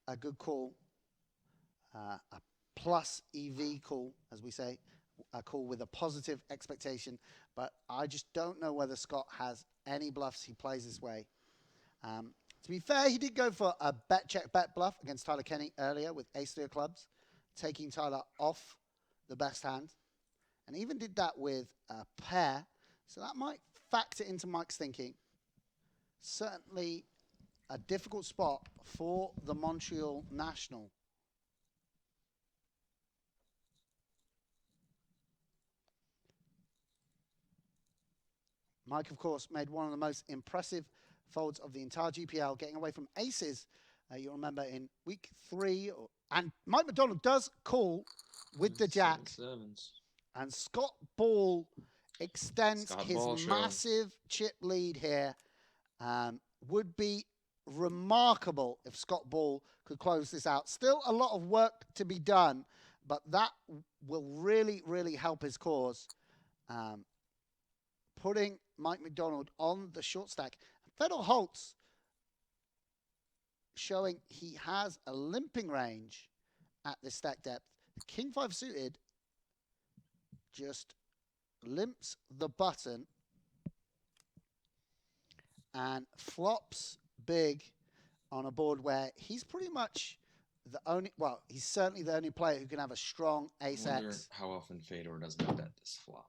a good call. A plus EV call, as we say, a call with a positive expectation. But I just don't know whether Scott has any bluffs he plays this way. To be fair, he did go for a bet check bet bluff against Tyler Kenney earlier with ace-3 of clubs, taking Tyler off the best hand, and even did that with a pair. So that might factor into Mike's thinking. Certainly a difficult spot for the Montreal national. Mike, of course, made one of the most impressive folds of the entire GPL, getting away from aces. You'll remember in week 3. And Mike McDonald does call with the jack. And Scott Ball extends his massive chip lead here. Would be remarkable if Scott Ball could close this out. Still a lot of work to be done, but that will really, really help his cause. Putting Mike McDonald on the short stack. Fedor Holz showing he has a limping range at this stack depth. The King 5 suited just limps the button and flops big on a board where he's pretty much the only, well, he's certainly the only player who can have a strong ace-x. I wonder how often Fedor doesn't bet this flop.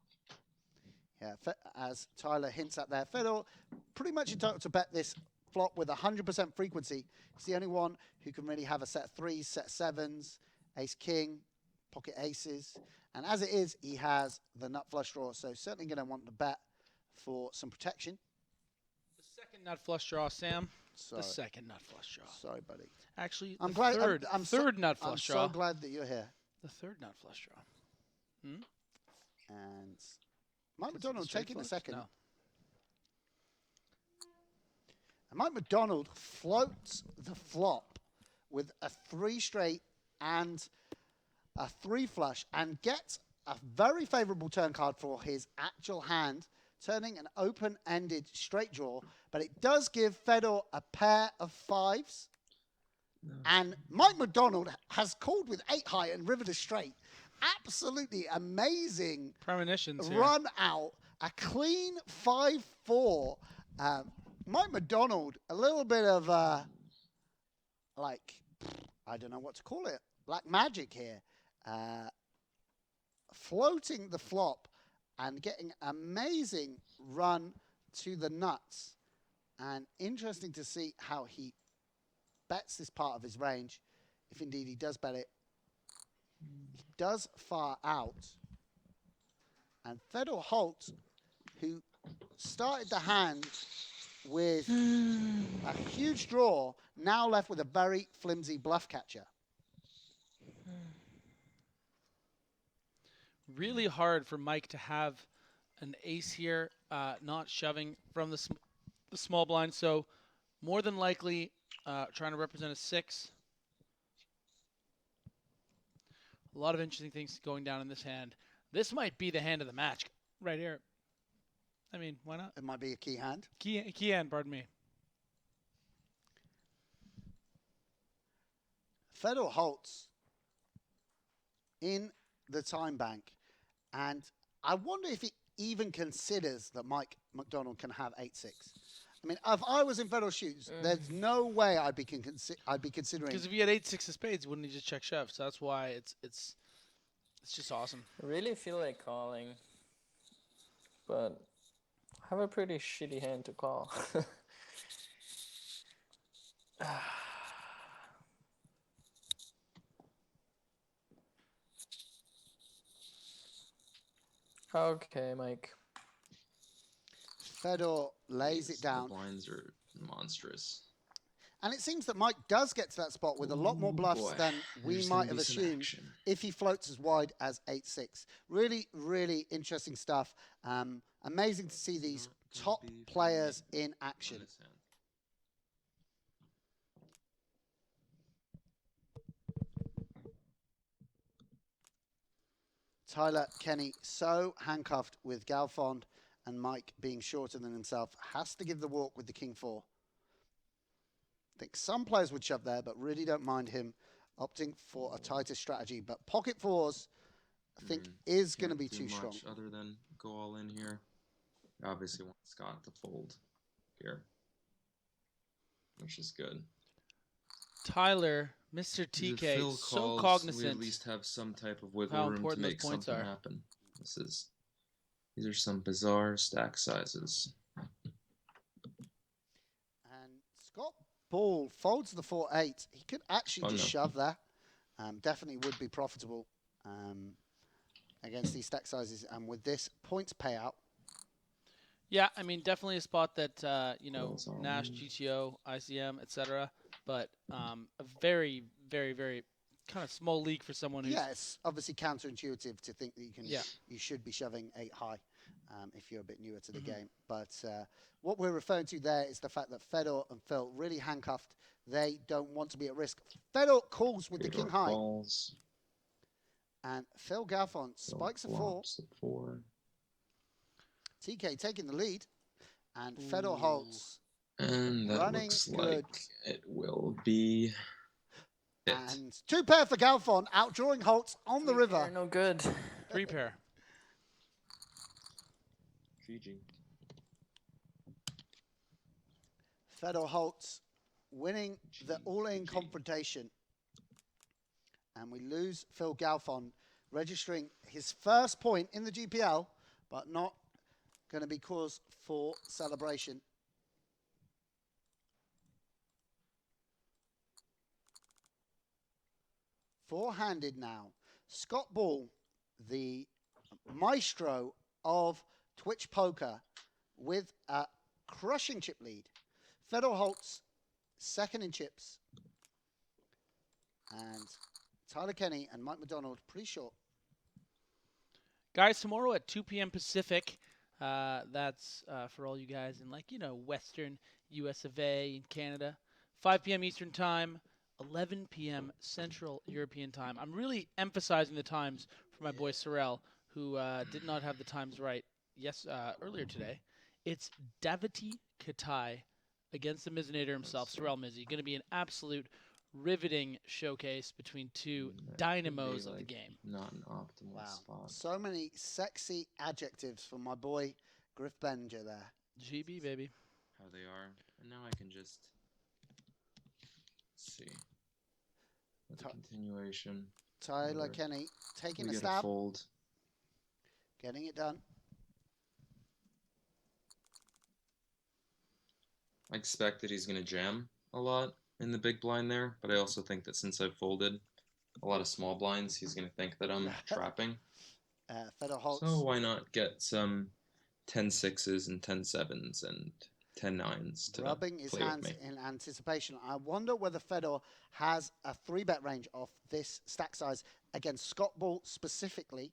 Yeah, as Tyler hints at there, Fedor pretty much entitled to bet this flop with 100% frequency. He's the only one who can really have a set of 3s, set of 7s, ace-king, pocket aces. And as it is, he has the nut flush draw, so certainly going to want to bet for some protection. The second nut flush draw, Sam. Sorry. The second nut flush draw. Sorry, buddy. Actually, I'm the glad. third, third nut I'm flush draw. so glad that you're here. The third nut flush draw. And Mike McDonald taking a second. No. And Mike McDonald floats the flop with a 3 straight and a 3 flush and gets a very favorable turn card for his actual hand, turning an open-ended straight draw. But it does give Fedor a pair of 5s. And Mike McDonald has called with 8 high and river to straight. Absolutely amazing premonitions run here. Out. A clean 5-4. Mike McDonald, a little bit of, like, I don't know what to call it, black magic here. Floating the flop and getting amazing run to the nuts. And interesting to see how he bets this part of his range, if indeed he does bet it. He does far out. And Fedor Holz, who started the hand with a huge draw, now left with a very flimsy bluff catcher. Really hard for Mike to have an ace here, not shoving from the small blind. So more than likely trying to represent a 6. A lot of interesting things going down in this hand. This might be the hand of the match right here. I mean, why not? It might be a key hand. Key hand, pardon me. Fedor Holz in the time bank. And I wonder if he even considers that Mike McDonald can have 8-6. I mean, if I was in Fedor's shoes, there's no way I'd be considering. Because if he had 8-6 of spades, wouldn't he just check shove? So that's why it's just awesome. I really feel like calling, but I have a pretty shitty hand to call. Okay, Mike. Fedor lays it down. The blinds are monstrous. And it seems that Mike does get to that spot with a lot more bluffs than we might have assumed if he floats as wide as 8-6. Really, really interesting stuff. Amazing to see these top players in action. Tyler Kenney, so handcuffed with Galfond and Mike being shorter than himself, has to give the walk with the King 4. I think some players would shove there, but really don't mind him opting for a tighter strategy. But pocket 4s, I think, is going to be too strong. Other than go all in here. Obviously want Scott to fold here, which is good. Tyler, Mr. TK, Phil so calls, cognizant. We at least have some type of wiggle how room to important those make points something are. happen. These are some bizarre stack sizes. And Scott Ball folds the 4-8. He could actually just shove there. Definitely would be profitable against these stack sizes. And with this points payout. Yeah, I mean, definitely a spot that, you know, Nash, GTO, ICM, etc. But a very, very, very kind of small league for someone who's... Yeah, it's obviously counterintuitive to think that you should be shoving 8 high if you're a bit newer to the game. But what we're referring to there is the fact that Fedor and Phil really handcuffed. They don't want to be at risk. Fedor calls with the King high. Calls. And Phil Galfond spikes a 4. TK taking the lead. And Fedor Holz and that running looks good. like it will be it. And 2 pair for Galfond, outdrawing Holtz on the river. No good. 3 pair. GG. Fedor Holtz winning the all-in confrontation. And we lose Phil Galfond, registering his first point in the GPL, but not going to be cause for celebration. Four-handed now. Scott Ball, the maestro of Twitch Poker, with a crushing chip lead. Fedor Holz, second in chips. And Tyler Kenney and Mike McDonald pretty short. Guys, tomorrow at 2 p.m. Pacific, that's for all you guys in, like, Western US of A and Canada. 5 p.m. Eastern Time, 11 p.m. Central European Time. I'm really emphasizing the times for my boy Sorrel, who did not have the times right earlier today. It's Daviti Katai against the Mizinator himself, Sorrel Mizzy. Going to be an absolute riveting showcase between two dynamos of the game. Not an optimal spot. So many sexy adjectives from my boy Griff Benger there. GB, baby. How they are. And now I can just see. With the continuation. Tyler Kenney taking a get stab. A fold. Getting it done. I expect that he's going to jam a lot in the big blind there, but I also think that since I've folded a lot of small blinds, he's going to think that I'm trapping. Fedor Holz. So why not get some 10 sixes and 10 sevens and 10 nines to rubbing his play hands with me. in anticipation. I wonder whether Fedor has a 3-bet range of this stack size against Scott Ball specifically.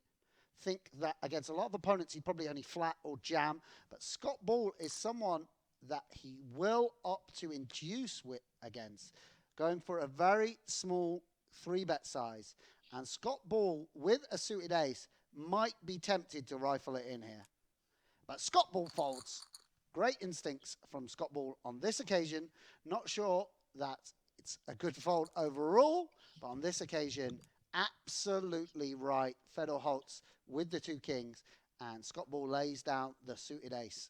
Think that against a lot of opponents, he probably only flat or jam, but Scott Ball is someone that he will opt to induce with against, going for a very small 3-bet size. And Scott Ball with a suited ace might be tempted to rifle it in here. But Scott Ball folds. Great instincts from Scott Ball on this occasion. Not sure that it's a good fold overall, but on this occasion, absolutely right. Fedor Holz with the 2 kings, and Scott Ball lays down the suited ace.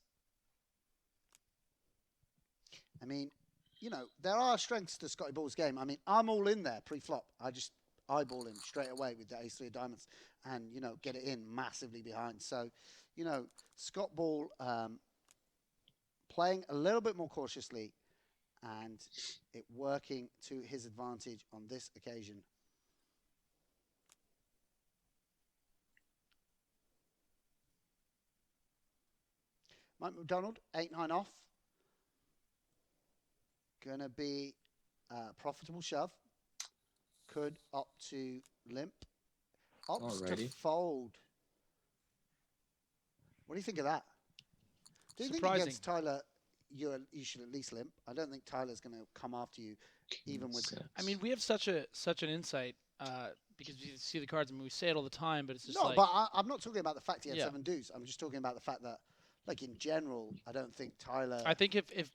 I mean, there are strengths to Scotty Ball's game. I mean, I'm all in there pre-flop. I just eyeball him straight away with the ace-3 of diamonds and, get it in massively behind. So, Scott Ball playing a little bit more cautiously and it working to his advantage on this occasion. Mike McDonald, 8-9 off. Going to be a profitable shove. Could opt to limp. Opts to fold. What do you think of that? Do you think against Tyler, you should at least limp? I don't think Tyler's going to come after you, even with. I mean, we have such an insight because we see the cards. I mean, we say it all the time, but it's just but I'm not talking about the fact he had 7 deuce. I'm just talking about the fact that, like in general, I don't think Tyler. I think if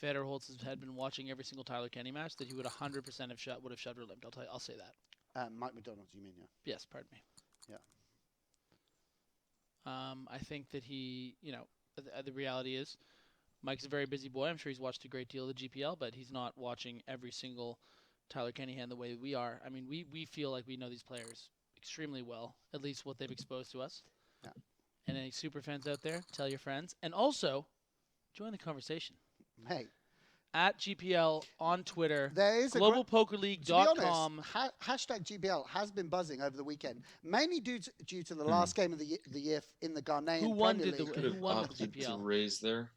Fedor Holz had been watching every single Tyler Kenney match, that he would 100% have shoved or limped. I'll say that. Mike McDonald, you mean? Yeah. Yes, pardon me. Yeah. I think that he, the reality is, Mike's a very busy boy. I'm sure he's watched a great deal of the GPL, but he's not watching every single Tyler Kenney hand the way we are. I mean, we feel like we know these players extremely well, at least what they've exposed to us. Yeah. And any super fans out there, tell your friends. And also, join the conversation. Hey. At GPL on Twitter. There is globalpokerleague.com. Hashtag GPL has been buzzing over the weekend, mainly due to the last game of the year in the Ghanaian Who won Premier League. Who won the GPL? To raise there.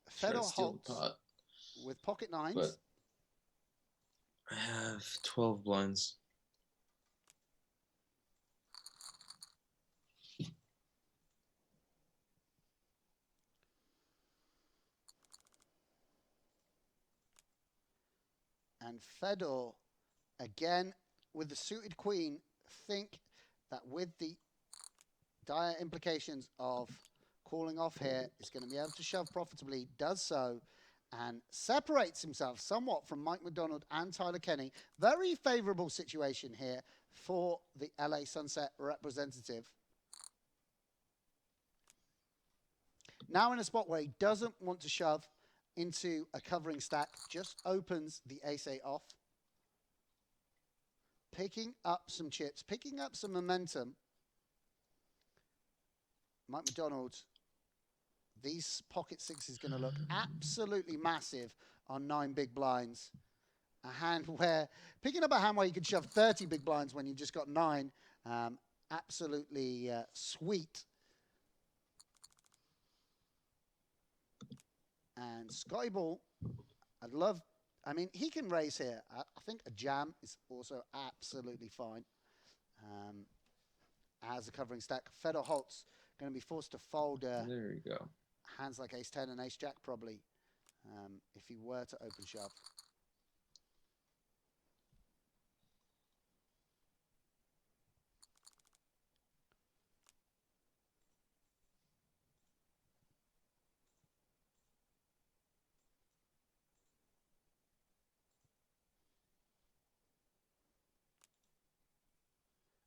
Fedor Holz with pocket nines. But I have 12 blinds. And Fedor, again, with the suited queen, think that with the dire implications of calling off here, is going to be able to shove profitably, does so, and separates himself somewhat from Mike McDonald and Tyler Kenney. Very favorable situation here for the LA Sunset representative. Now in a spot where he doesn't want to shove into a covering stack, just opens the ace-8 off. Picking up some chips, picking up some momentum. Mike McDonald, these pocket 6 is going to look absolutely massive on 9 big blinds. a hand where, picking up a hand where you could shove 30 big blinds when you just got 9, absolutely sweet. And Scotty Ball, I mean, he can raise here. I think a jam is also absolutely fine as a covering stack. Fedor Holz going to be forced to fold There you go. hands like ace-10 and ace-jack probably if he were to open shove.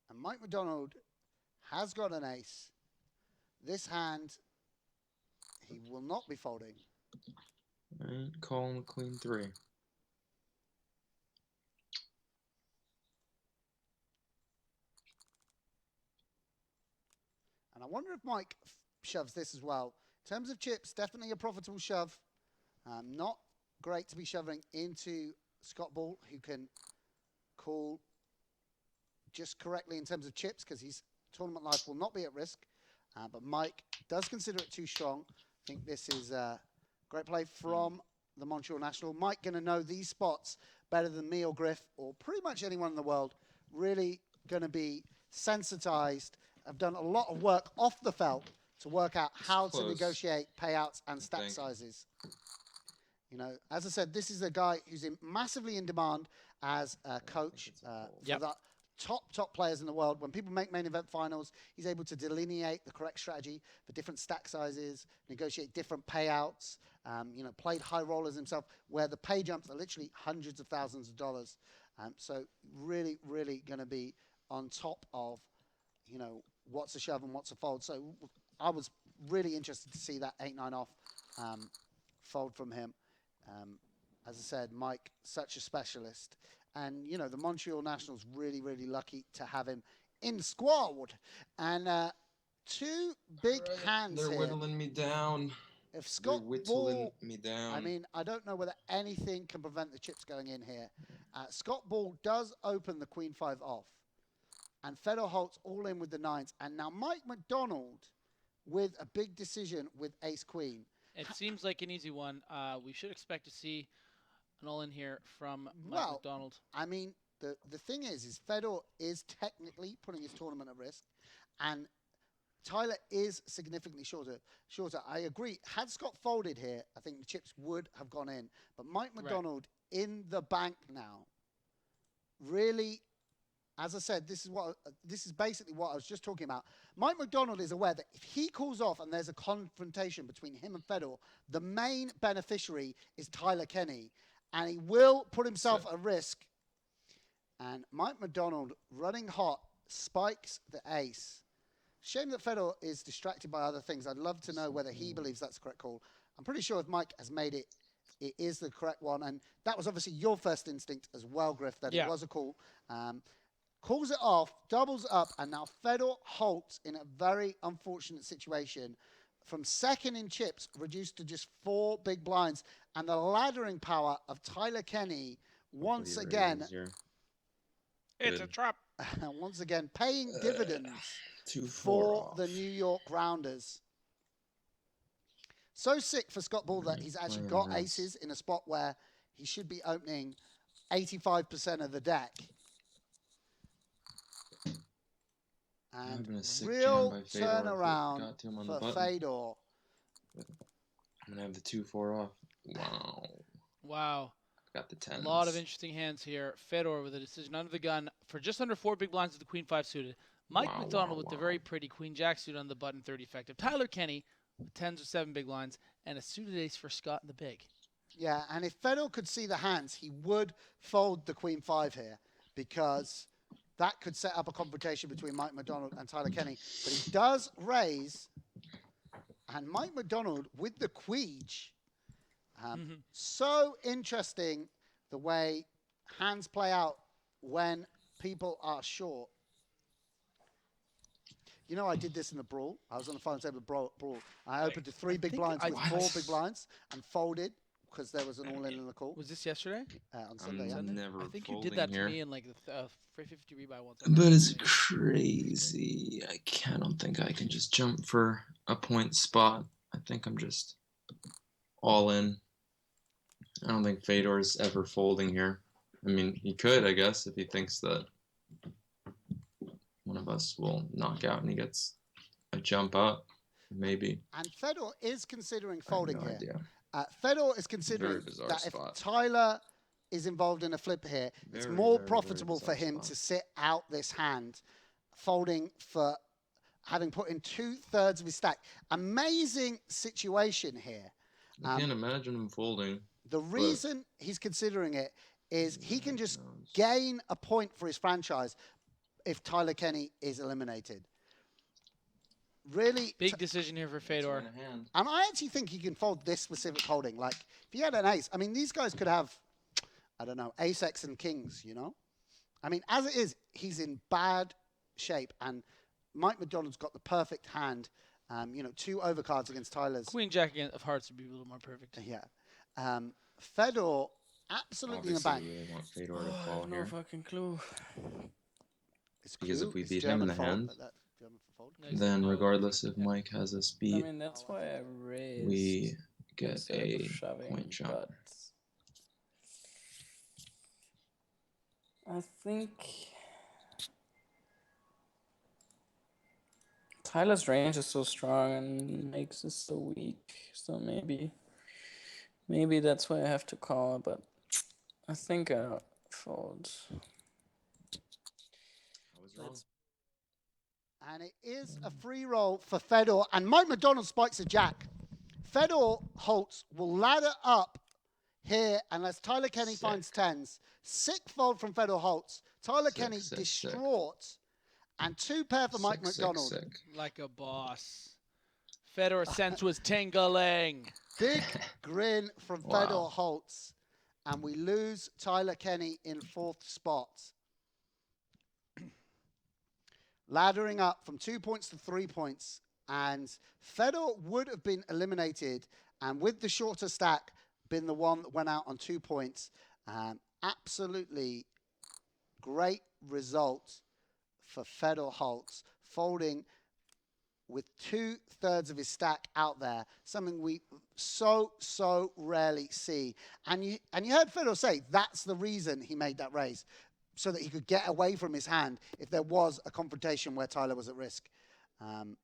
And Mike McDonald has got an ace. This hand, he will not be folding. Right, calling queen 3. And I wonder if Mike shoves this as well. In terms of chips, definitely a profitable shove. Not great to be shoving into Scott Ball, who can call just correctly in terms of chips because his tournament life will not be at risk. But Mike does consider it too strong. I think this is a great play from the Montreal National. Mike going to know these spots better than me or Griff or pretty much anyone in the world. Really going to be sensitized. I've done a lot of work off the felt to work out how to negotiate payouts and stack sizes. You know, as I said, this is a guy who's massively in demand as a coach for the top players in the world. When people make main event finals, he's able to delineate the correct strategy for different stack sizes, negotiate different payouts, you know, played high rollers himself where the pay jumps are literally hundreds of thousands of dollars. So really, really going to be on top of, you know, what's a shove and what's a fold. So I was really interested to see that 8-9 off fold from him. As I said, Mike, such a specialist. And, you know, the Montreal Nationals really, really lucky to have him in the squad. And 2 big hands They're here. whittling me down. If Scott They're whittling Ball, me down. I mean, I don't know whether anything can prevent the chips going in here. Scott Ball does open the queen 5 off. And Fedor Holz all in with the 9s. And now Mike McDonald with a big decision with ace queen. It seems like an easy one. We should expect to see an all-in here from Mike McDonald. I mean, the thing is Fedor is technically putting his tournament at risk, and Tyler is significantly shorter. I agree. Had Scott folded here, I think the chips would have gone in. But Mike McDonald in the bank now, really. As I said, this is basically what I was just talking about. Mike McDonald is aware that if he calls off and there's a confrontation between him and Fedor, the main beneficiary is Tyler Kenney, and he will put himself at risk. And Mike McDonald, running hot, spikes the ace. Shame that Fedor is distracted by other things. I'd love to know whether he believes that's the correct call. I'm pretty sure if Mike has made it, it is the correct one. And that was obviously your first instinct as well, Griff, that it was a call. Calls it off, doubles up, and now Fedor Holz in a very unfortunate situation. From second in chips, reduced to just 4 big blinds. And the laddering power of Tyler Kenney, once again, it's a trap. once again, paying dividends for the New York Rounders. So sick for Scott Ball that he's actually got aces in a spot where he should be opening 85% of the deck. And real turnaround for Fedor. I'm going to have the 2-4 off. Wow. Wow. Got the 10s. A lot of interesting hands here. Fedor with a decision under the gun for just under 4 big blinds with the queen 5 suited. Mike McDonald with the very pretty queen jack suit on the button 30 effective. Tyler Kenney with 10s or 7 big blinds and a suited ace for Scott in the big. Yeah, and if Fedor could see the hands, he would fold the queen 5 here because that could set up a confrontation between Mike McDonald and Tyler Kenney. But he does raise, and Mike McDonald with the queege. So interesting the way hands play out when people are short. You know, I did this in the brawl. I was on the final table of brawl. I opened to 3 big blinds with 4 big blinds and folded because there was an all-in in the call Was this yesterday? on Sunday. Yeah. Never I think you folding did that here. to me in like the 50 rebuy once. But it's crazy. I don't think I can just jump for a point spot. I think I'm just all in. I don't think Fedor's ever folding here. I mean, he could, I guess, if he thinks that one of us will knock out and he gets a jump up, maybe. And Fedor is considering folding no here. Idea. Fedor is considering that if Tyler is involved in a flip here, it's more profitable for him to sit out this hand, folding for having put in 2/3 of his stack. Amazing situation here. I can't imagine him folding. The reason he's considering it is he can just gain a point for his franchise if Tyler Kenney is eliminated. Really big decision here for Fedor. And I actually think he can fold this specific holding. Like, if he had an ace, I mean, these guys could have, I don't know, ace, X, and kings, you know? I mean, as it is, he's in bad shape, and Mike McDonald's got the perfect hand. 2 overcards against Tyler's. Queen Jack of hearts would be a little more perfect. Yeah. Fedor, absolutely in the back. Really want Fedor to fall no here. fucking clue. Because if we beat him in the hand, Nice. then regardless if Mike has us beat, I mean, that's why I raised. we get instead a of shoving, point shot. but I think Tyler's range is so strong and makes us so weak. So maybe that's why I have to call. But I think I fold. And it is a free roll for Fedor. And Mike McDonald spikes a jack. Fedor Holz will ladder up here unless Tyler Kenney finds tens. Sick fold from Fedor Holz. Tyler Kenney distraught. And 2 pair for Mike McDonald. Like a boss. Fedor sense was tingling. Big grin from Fedor Holz. And we lose Tyler Kenney in 4th spot. Laddering up from 2 points to 3 points. And Fedor would have been eliminated. And with the shorter stack, been the one that went out on 2 points. Absolutely great result for Fedor Holz, folding with 2/3 of his stack out there, something we so rarely see. And you heard Fedor say that's the reason he made that raise, so that he could get away from his hand if there was a confrontation where Tyler was at risk. And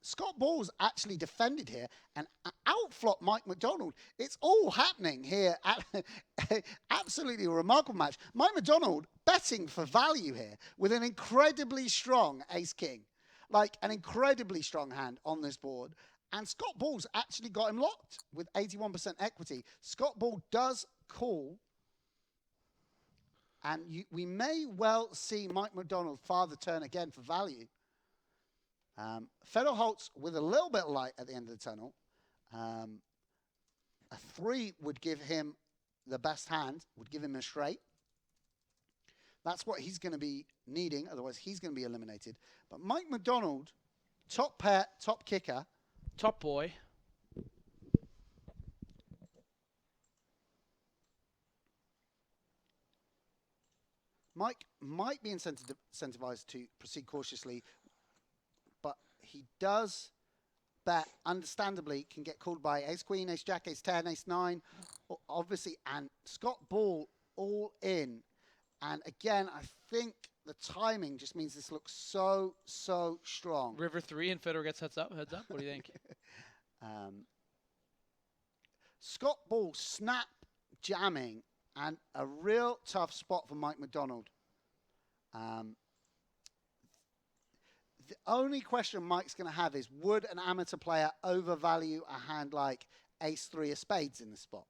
Scott Ball's actually defended here and outflopped Mike McDonald. It's all happening here at absolutely a remarkable match. Mike McDonald betting for value here with an incredibly strong ace-king. Like an incredibly strong hand on this board. And Scott Ball's actually got him locked with 81% equity. Scott Ball does call. And we may well see Mike McDonald father turn again for value. Fedor Holz with a little bit of light at the end of the tunnel. A 3 would give him the best hand, would give him a straight. That's what he's going to be needing, otherwise he's going to be eliminated. But Mike McDonald, top pair, top kicker. Top boy. Mike might be incentivized to proceed cautiously, but he does bet, understandably, can get called by ace-queen, ace-jack, ace-10, ace-9, obviously, and Scott Ball all in. And again, I think the timing just means this looks so strong. River 3 and Fedor gets heads up. What do you think? Scott Ball snap jamming and a real tough spot for Mike McDonald. The only question Mike's going to have is, would an amateur player overvalue a hand like ace-3 of spades in this spot?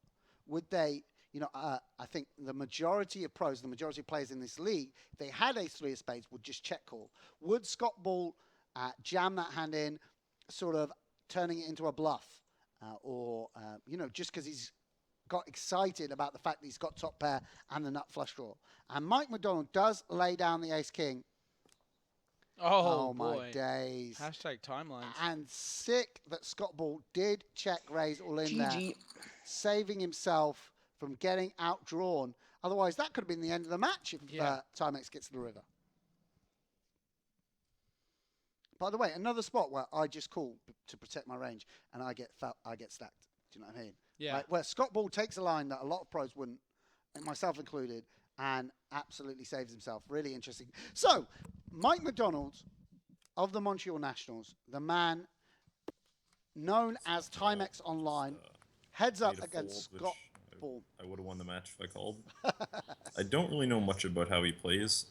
Would they, I think the majority of pros, the majority of players in this league, if they had ace-3 of spades, would just check call. Would Scott Ball jam that hand in, sort of turning it into a bluff? Or just because he's got excited about the fact that he's got top pair and the nut flush draw. And Mike McDonald does lay down the ace-king. Oh, my boy. days. Hashtag timelines. And sick that Scott Ball did check raise all in there, GG. saving himself from getting outdrawn. Otherwise, that could have been the end of the match if Timex gets to the river. By the way, another spot where I just call to protect my range and I get stacked. Do you know what I mean? Yeah. Like where Scott Ball takes a line that a lot of pros wouldn't, and myself included, and absolutely saves himself. Really interesting. So, Mike McDonald of the Montreal Nationals, the man known as Timex Online, heads up against Scott Ball. I would have won the match if I called. I don't really know much about how he plays.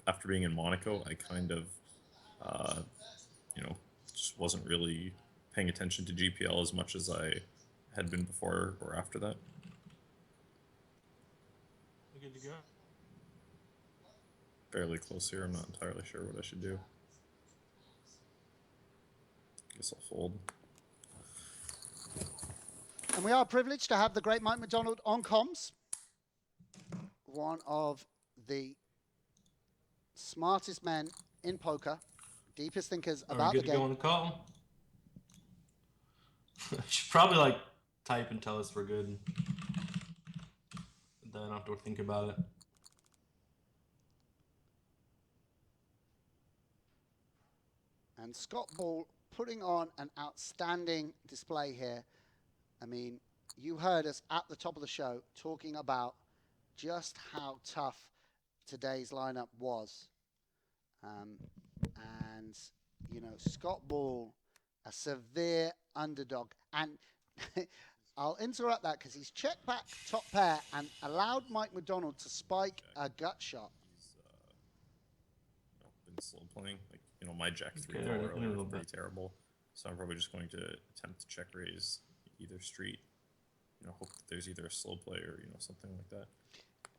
After being in Monaco, I kind of, just wasn't really paying attention to GPL as much as I had been before or after that. Good to go. Fairly close here. I'm not entirely sure what I should do. Guess I'll fold. And we are privileged to have the great Mike McDonald on comms. One of the smartest men in poker, deepest thinkers about the game. Good to go on the call. Should probably type and tell us we're good. Then I don't have to think about it. And Scott Ball putting on an outstanding display here. I mean, you heard us at the top of the show talking about just how tough today's lineup was. And, Scott Ball, a severe underdog. And I'll interrupt that because he's checked back top pair and allowed Mike McDonald to spike a gut shot. He's been slow playing. My Jack 3 Okay, earlier was little pretty bit. terrible. So I'm probably just going to attempt to check raise either street. Hope that there's either a slow play or, something like that.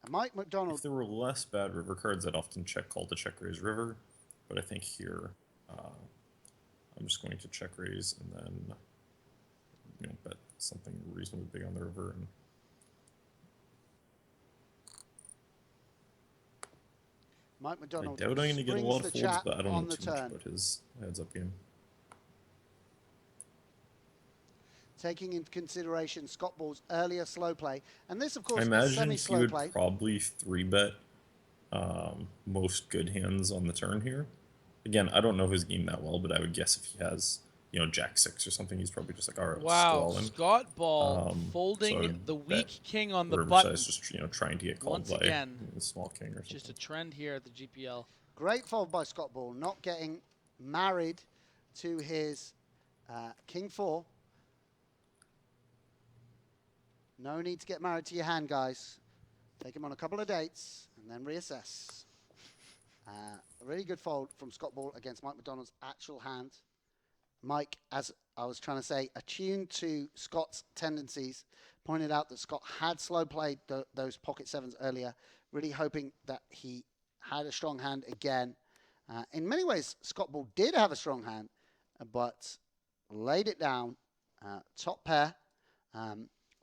And Mike McDonald. If there were less bad river cards, I'd often check call to check raise river. But I think here, I'm just going to check raise and then, bet something reasonably big on the river. And Mike McDonald I doubt I'm going to get a lot of the folds, chat but I don't on know the too much turn. about his heads-up game. Taking into consideration Scott Ball's earlier slow play. And this, of course, I is imagine he semi-slow would play. probably 3-bet most good hands on the turn here. Again, I don't know his game that well, but I would guess if he has, Jack 6 or something, he's probably just like, all right, let's Wow, go all in. Scott Ball So I folding would the bet weak king on the river button. size, just trying to get called Once by again, a small king or something. Just a trend here at the GPL. Great fold by Scott Ball, not getting married to his King 4. No need to get married to your hand, guys. Take him on a couple of dates and then reassess. A really good fold from Scott Ball against Mike McDonald's actual hand. Mike, as I was trying to say, attuned to Scott's tendencies, pointed out that Scott had slow played those pocket sevens earlier, really hoping that he had a strong hand again. In many ways, Scott Ball did have a strong hand, but laid it down, top pair.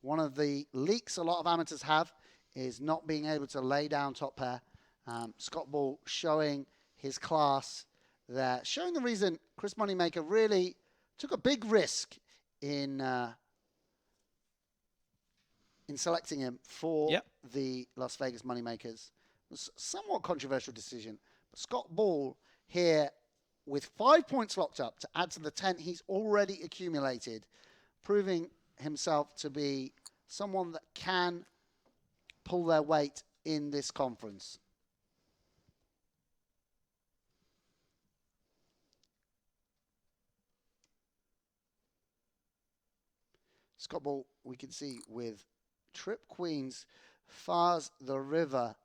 One of the leaks a lot of amateurs have is not being able to lay down top pair. Scott Ball showing his class there, showing the reason Chris Moneymaker really took a big risk in selecting him for the Las Vegas Moneymakers. It was a somewhat controversial decision, but Scott Ball here with 5 points locked up to add to the 10 he's already accumulated, proving himself to be someone that can pull their weight in this conference. Scott Ball, we can see with trip queens, fars the river.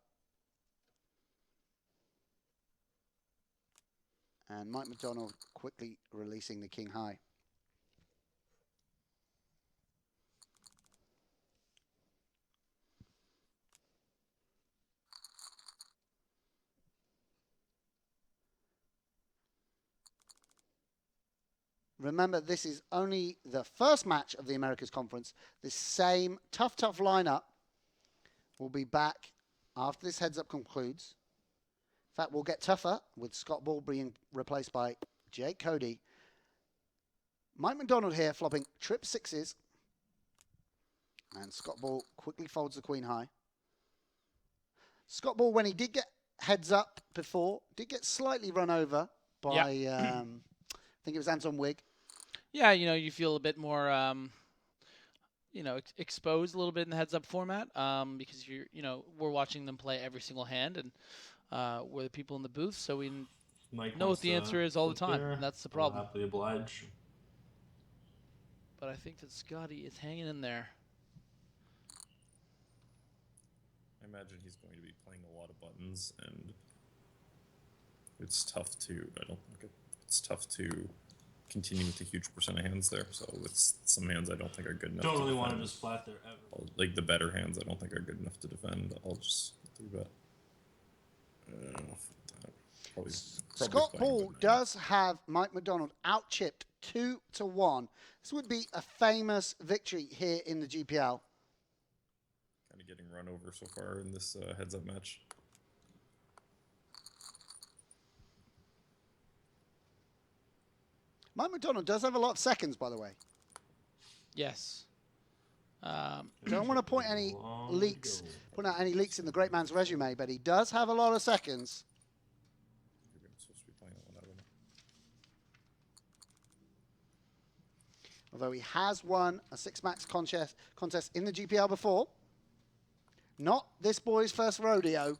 And Mike McDonald quickly releasing the king high. Remember, this is only the first match of the Americas Conference. This same tough lineup will be back after this heads-up concludes. fact, we'll get tougher with Scott Ball being replaced by Jake Cody. Mike McDonald here flopping trip sixes. And Scott Ball quickly folds the queen high. Scott Ball, when he did get heads up before, did get slightly run over by, I think it was Anton Wigg. Yeah, you feel a bit more, exposed a little bit in the heads-up format because we're watching them play every single hand, and we're the people in the booth, so we know what the answer is all the time. And that's the problem. I'll happily oblige. But I think that Scotty is hanging in there. I imagine he's going to be playing a lot of buttons, and it's tough to. It's tough to continue with a huge percent of hands there. So with some hands, I don't think are good enough. Don't really want to just flat there ever. Like the better hands, I don't think are good enough to defend. I'll just do that. Probably Scott Ball does have Mike McDonald out-chipped 2-1. This would be a famous victory here in the GPL. Kind of getting run over so far in this heads-up match. Mike McDonald does have a lot of seconds, by the way. Yes. Don't want to point out any leaks in the great man's resume, but he does have a lot of seconds. Although he has won a six-max contest in the GPL before. Not this boy's first rodeo.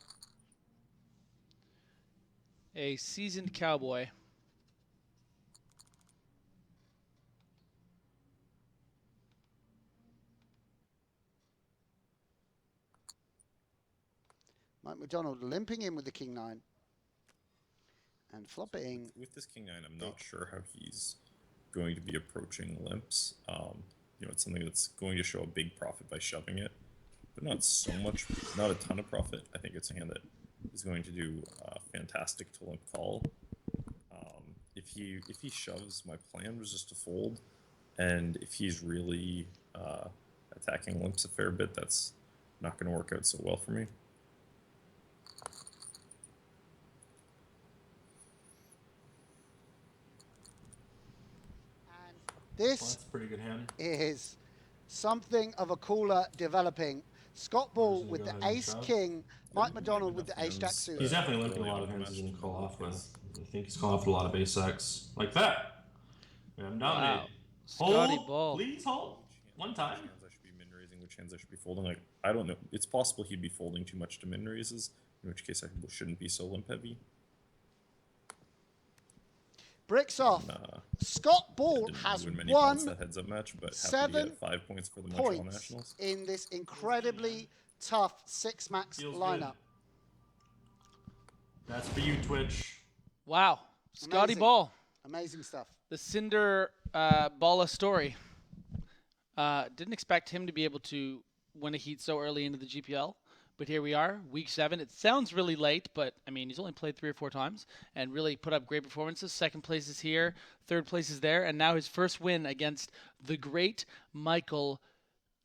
A seasoned cowboy. Mike McDonald limping in with the king nine. And flopping. With this king nine, I'm not sure how he's going to be approaching limps. It's something that's going to show a big profit by shoving it, but not so much, not a ton of profit. I think it's a hand that is going to do fantastic to limp call. If he shoves, my plan was just to fold, and if he's really attacking limps a fair bit, that's not going to work out so well for me. This that's a pretty good hand. Is something of a cooler developing. Scott Ball with the ace-king, Mike McDonald with the ace-jack suit. He's definitely limping a lot of hands he's going to call off with. I think he's calling off a lot of ace-X. Like that. I'm dominated. Wow. Scotty Hold, Ball. please hold. One time. Which hands I should be min-raising, which hands I should be folding. Like, I don't know. It's possible he'd be folding too much to min-raises, in which case I shouldn't be so limp-heavy. Bricks off. Scott Ball has won that heads-up match, but 7 5 points for the Montreal Nationals in this incredibly tough six-max lineup. Good. That's for you, Twitch. Wow. Scotty Ball. Amazing stuff. The Cinder Balla story. Didn't expect him to be able to win a heat so early into the GPL. But here we are, week 7. It sounds really late, but, I mean, he's only played 3 or 4 times and really put up great performances. Second place is here, third place is there, and now his first win against the great Michael,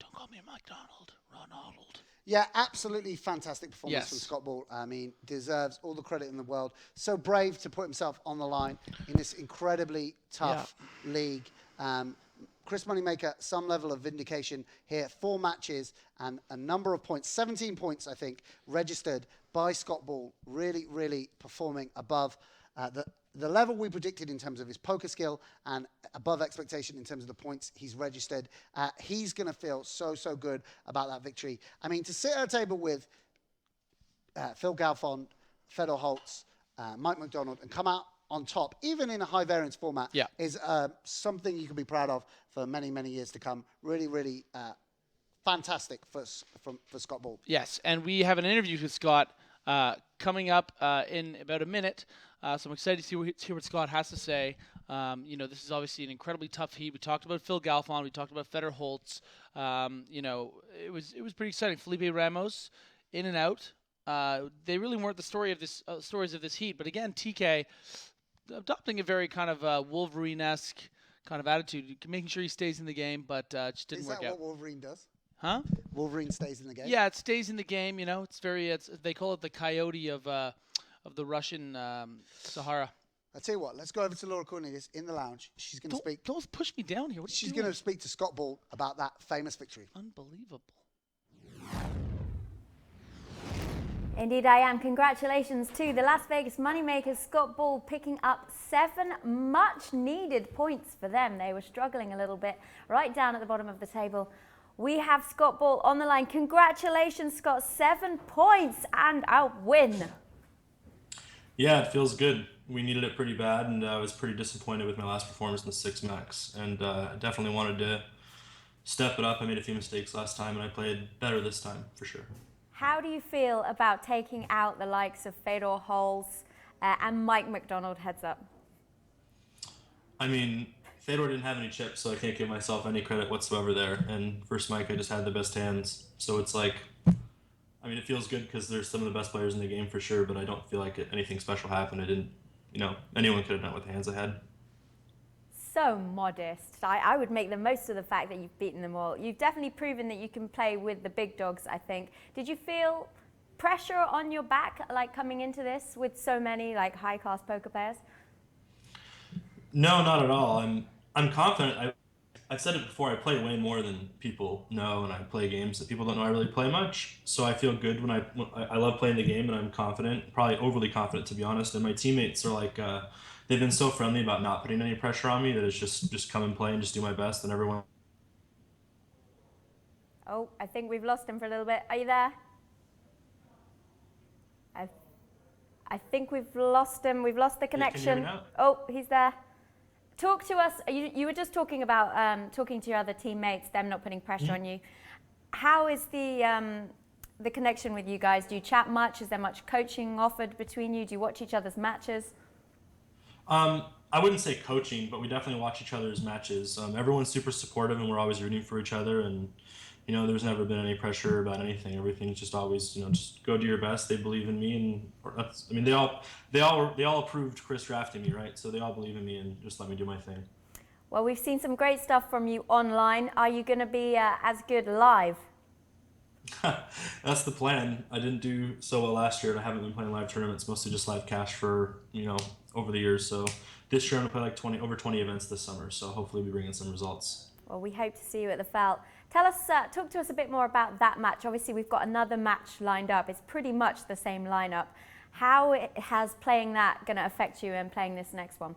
don't call me McDonald, Ronald. Yeah, absolutely fantastic performance from Scott Ball. I mean, deserves all the credit in the world. So brave to put himself on the line in this incredibly tough league. Chris Moneymaker, some level of vindication here. 4 matches and a number of points, 17 points, I think, registered by Scott Ball. Really, really performing above the level we predicted in terms of his poker skill and above expectation in terms of the points he's registered. He's going to feel so, so good about that victory. I mean, to sit at a table with Phil Galfond, Fedor Holz, Mike McDonald, and come out on top, even in a high variance format, is something you can be proud of for many, many years to come. Really, really fantastic for Scott Ball. Yes, and we have an interview with Scott coming up in about a minute. So I'm excited to hear what Scott has to say. This is obviously an incredibly tough heat. We talked about Phil Galfond. We talked about Fedor Holz. It was pretty exciting. Felipe Ramos in and out. They really weren't the stories of this heat. But again, TK adopting a very kind of Wolverine-esque kind of attitude, making sure he stays in the game, but just didn't work out. Is that what Wolverine does? Huh? Wolverine stays in the game? Yeah, it stays in the game. It's very. They call it the coyote of of the Russian Sahara. I'll tell you what, let's go over to Laura Cornelius in the lounge. She's going to speak. Don't push me down here. What are you She's doing? going to speak to Scott Ball about that famous victory. Unbelievable. Indeed, I am. Congratulations to the Las Vegas Moneymakers. Scott Ball picking up 7 much-needed points for them. They were struggling a little bit right down at the bottom of the table. We have Scott Ball on the line. Congratulations, Scott. 7 points and a win. Yeah, it feels good. We needed it pretty bad, and I was pretty disappointed with my last performance in the 6 max, and I definitely wanted to step it up. I made a few mistakes last time, and I played better this time, for sure. How do you feel about taking out the likes of Fedor, Holz, and McDonald heads up? I mean, Fedor didn't have any chips, so I can't give myself any credit whatsoever there, and versus Mike, I just had the best hands, so it's like, I mean, it feels good because there's some of the best players in the game for sure, but I don't feel like anything special happened. I didn't, anyone could have done it with the hands I had. So modest. I would make the most of the fact that you've beaten them all. You've definitely proven that you can play with the big dogs, I think. Did you feel pressure on your back, like coming into this with so many like high-class poker players? No, not at all. I'm confident. I've said it before, I play way more than people know, and I play games that people don't know I really play much. So I feel good when I love playing the game, and I'm confident, probably overly confident to be honest. And my teammates are like, they've been so friendly about not putting any pressure on me that it's just come and play and just do my best, and everyone. Oh, I think we've lost him for a little bit. Are you there? I think we've lost him. We've lost the connection. Can you hear me now? Oh, he's there. Talk to us. You were just talking about talking to your other teammates, them not putting pressure on you. How is the connection with you guys? Do you chat much? Is there much coaching offered between you? Do you watch each other's matches? I wouldn't say coaching, but we definitely watch each other's matches. Everyone's super supportive, and we're always rooting for each other. And there's never been any pressure about anything. Everything's just always, just go do your best. They believe in me, and they all approved Chris drafting me, right? So they all believe in me and just let me do my thing. Well, we've seen some great stuff from you online. Are you going to be as good live? That's the plan. I didn't do so well last year, and I haven't been playing live tournaments, mostly just live cash for over the years. So this year I'm gonna play over 20 events this summer. So hopefully we'll be bringing some results. Well, we hope to see you at the Felt. Tell us, talk to us a bit more about that match. Obviously, we've got another match lined up. It's pretty much the same lineup. How has playing that going to affect you in playing this next one?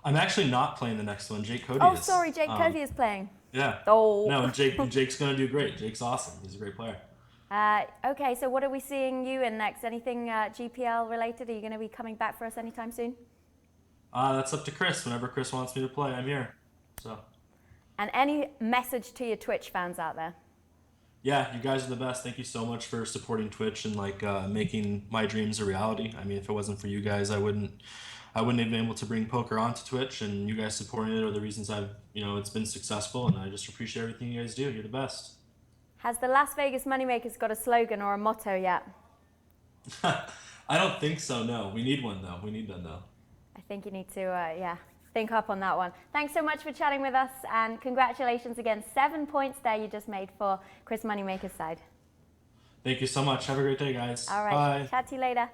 I'm actually not playing the next one. Jake Cody is. Oh, sorry, Jake Cody is playing. Yeah. Oh. No, Jake's going to do great. Jake's awesome. He's a great player. Okay, so what are we seeing you in next? Anything GPL related? Are you going to be coming back for us anytime soon? That's up to Chris. Whenever Chris wants me to play, I'm here. So. And any message to your Twitch fans out there? Yeah, you guys are the best. Thank you so much for supporting Twitch and making my dreams a reality. I mean, if it wasn't for you guys, I wouldn't have been able to bring poker onto Twitch, and you guys supporting it are the reasons it's been successful, and I just appreciate everything you guys do. You're the best. Has the Las Vegas Moneymakers got a slogan or a motto yet? I don't think so, no. We need one, though. I think you need to, think up on that one. Thanks so much for chatting with us, and congratulations again. 7 points there you just made for Chris Moneymaker's side. Thank you so much. Have a great day, guys. All right. Bye. Chat to you later.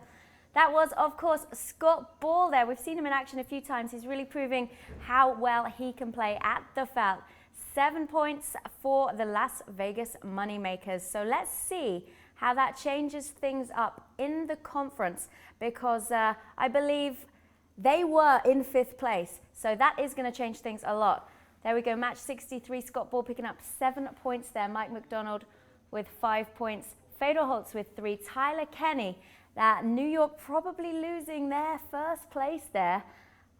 That was, of course, Scott Ball there. We've seen him in action a few times. He's really proving how well he can play at the Felt. 7 points for the Las Vegas Moneymakers. So let's see how that changes things up in the conference, because I believe they were in 5th place. So that is going to change things a lot. There we go, match 63, Scott Ball picking up 7 points there. McDonald with 5 points. Fedor Holz with 3. Tyler Kenney, New York probably losing their 1st place there,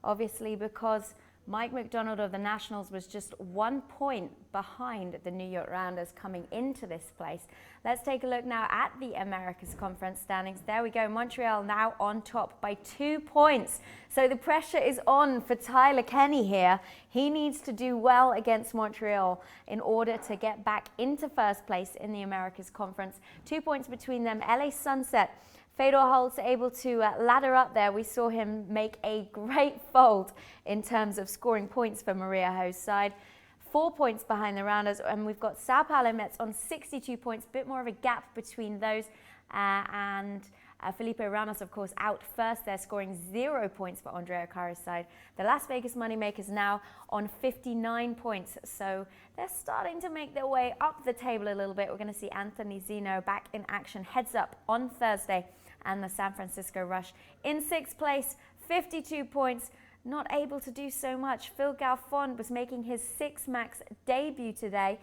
obviously because McDonald of the Nationals was just 1 point behind the New York Rounders coming into this place. Let's take a look now at the Americas Conference standings. There we go, Montreal now on top by 2 points. So the pressure is on for Tyler Kenney here. He needs to do well against Montreal in order to get back into 1st place in the Americas Conference. 2 points between them. LA Sunset, Fedor Holz able to ladder up there. We saw him make a great fold in terms of scoring points for Maria Ho's side. 4 points behind the Rounders, and we've got Sao Paulo Mets on 62 points, a bit more of a gap between those, and Felipe Ramos, of course, out first. They're scoring 0 points for Andre Okara's side. The Las Vegas Moneymakers now on 59 points. So they're starting to make their way up the table a little bit. We're going to see Anthony Zeno back in action heads up on Thursday. And the San Francisco Rush in 6th place, 52 points. Not able to do so much. Phil Galfond was making his 6-max debut today.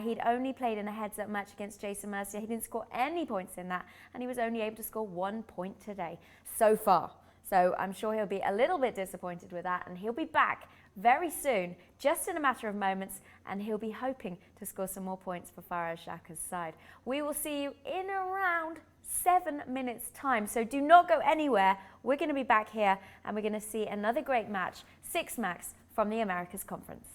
He'd only played in a heads-up match against Jason Mercier. He didn't score any points in that, and he was only able to score 1 point today so far. So I'm sure he'll be a little bit disappointed with that, and he'll be back very soon, just in a matter of moments, and he'll be hoping to score some more points for Faraz Shaka's side. We will see you in around 7 minutes time, so do not go anywhere. We're going to be back here and we're going to see another great match, 6 max from the Americas Conference.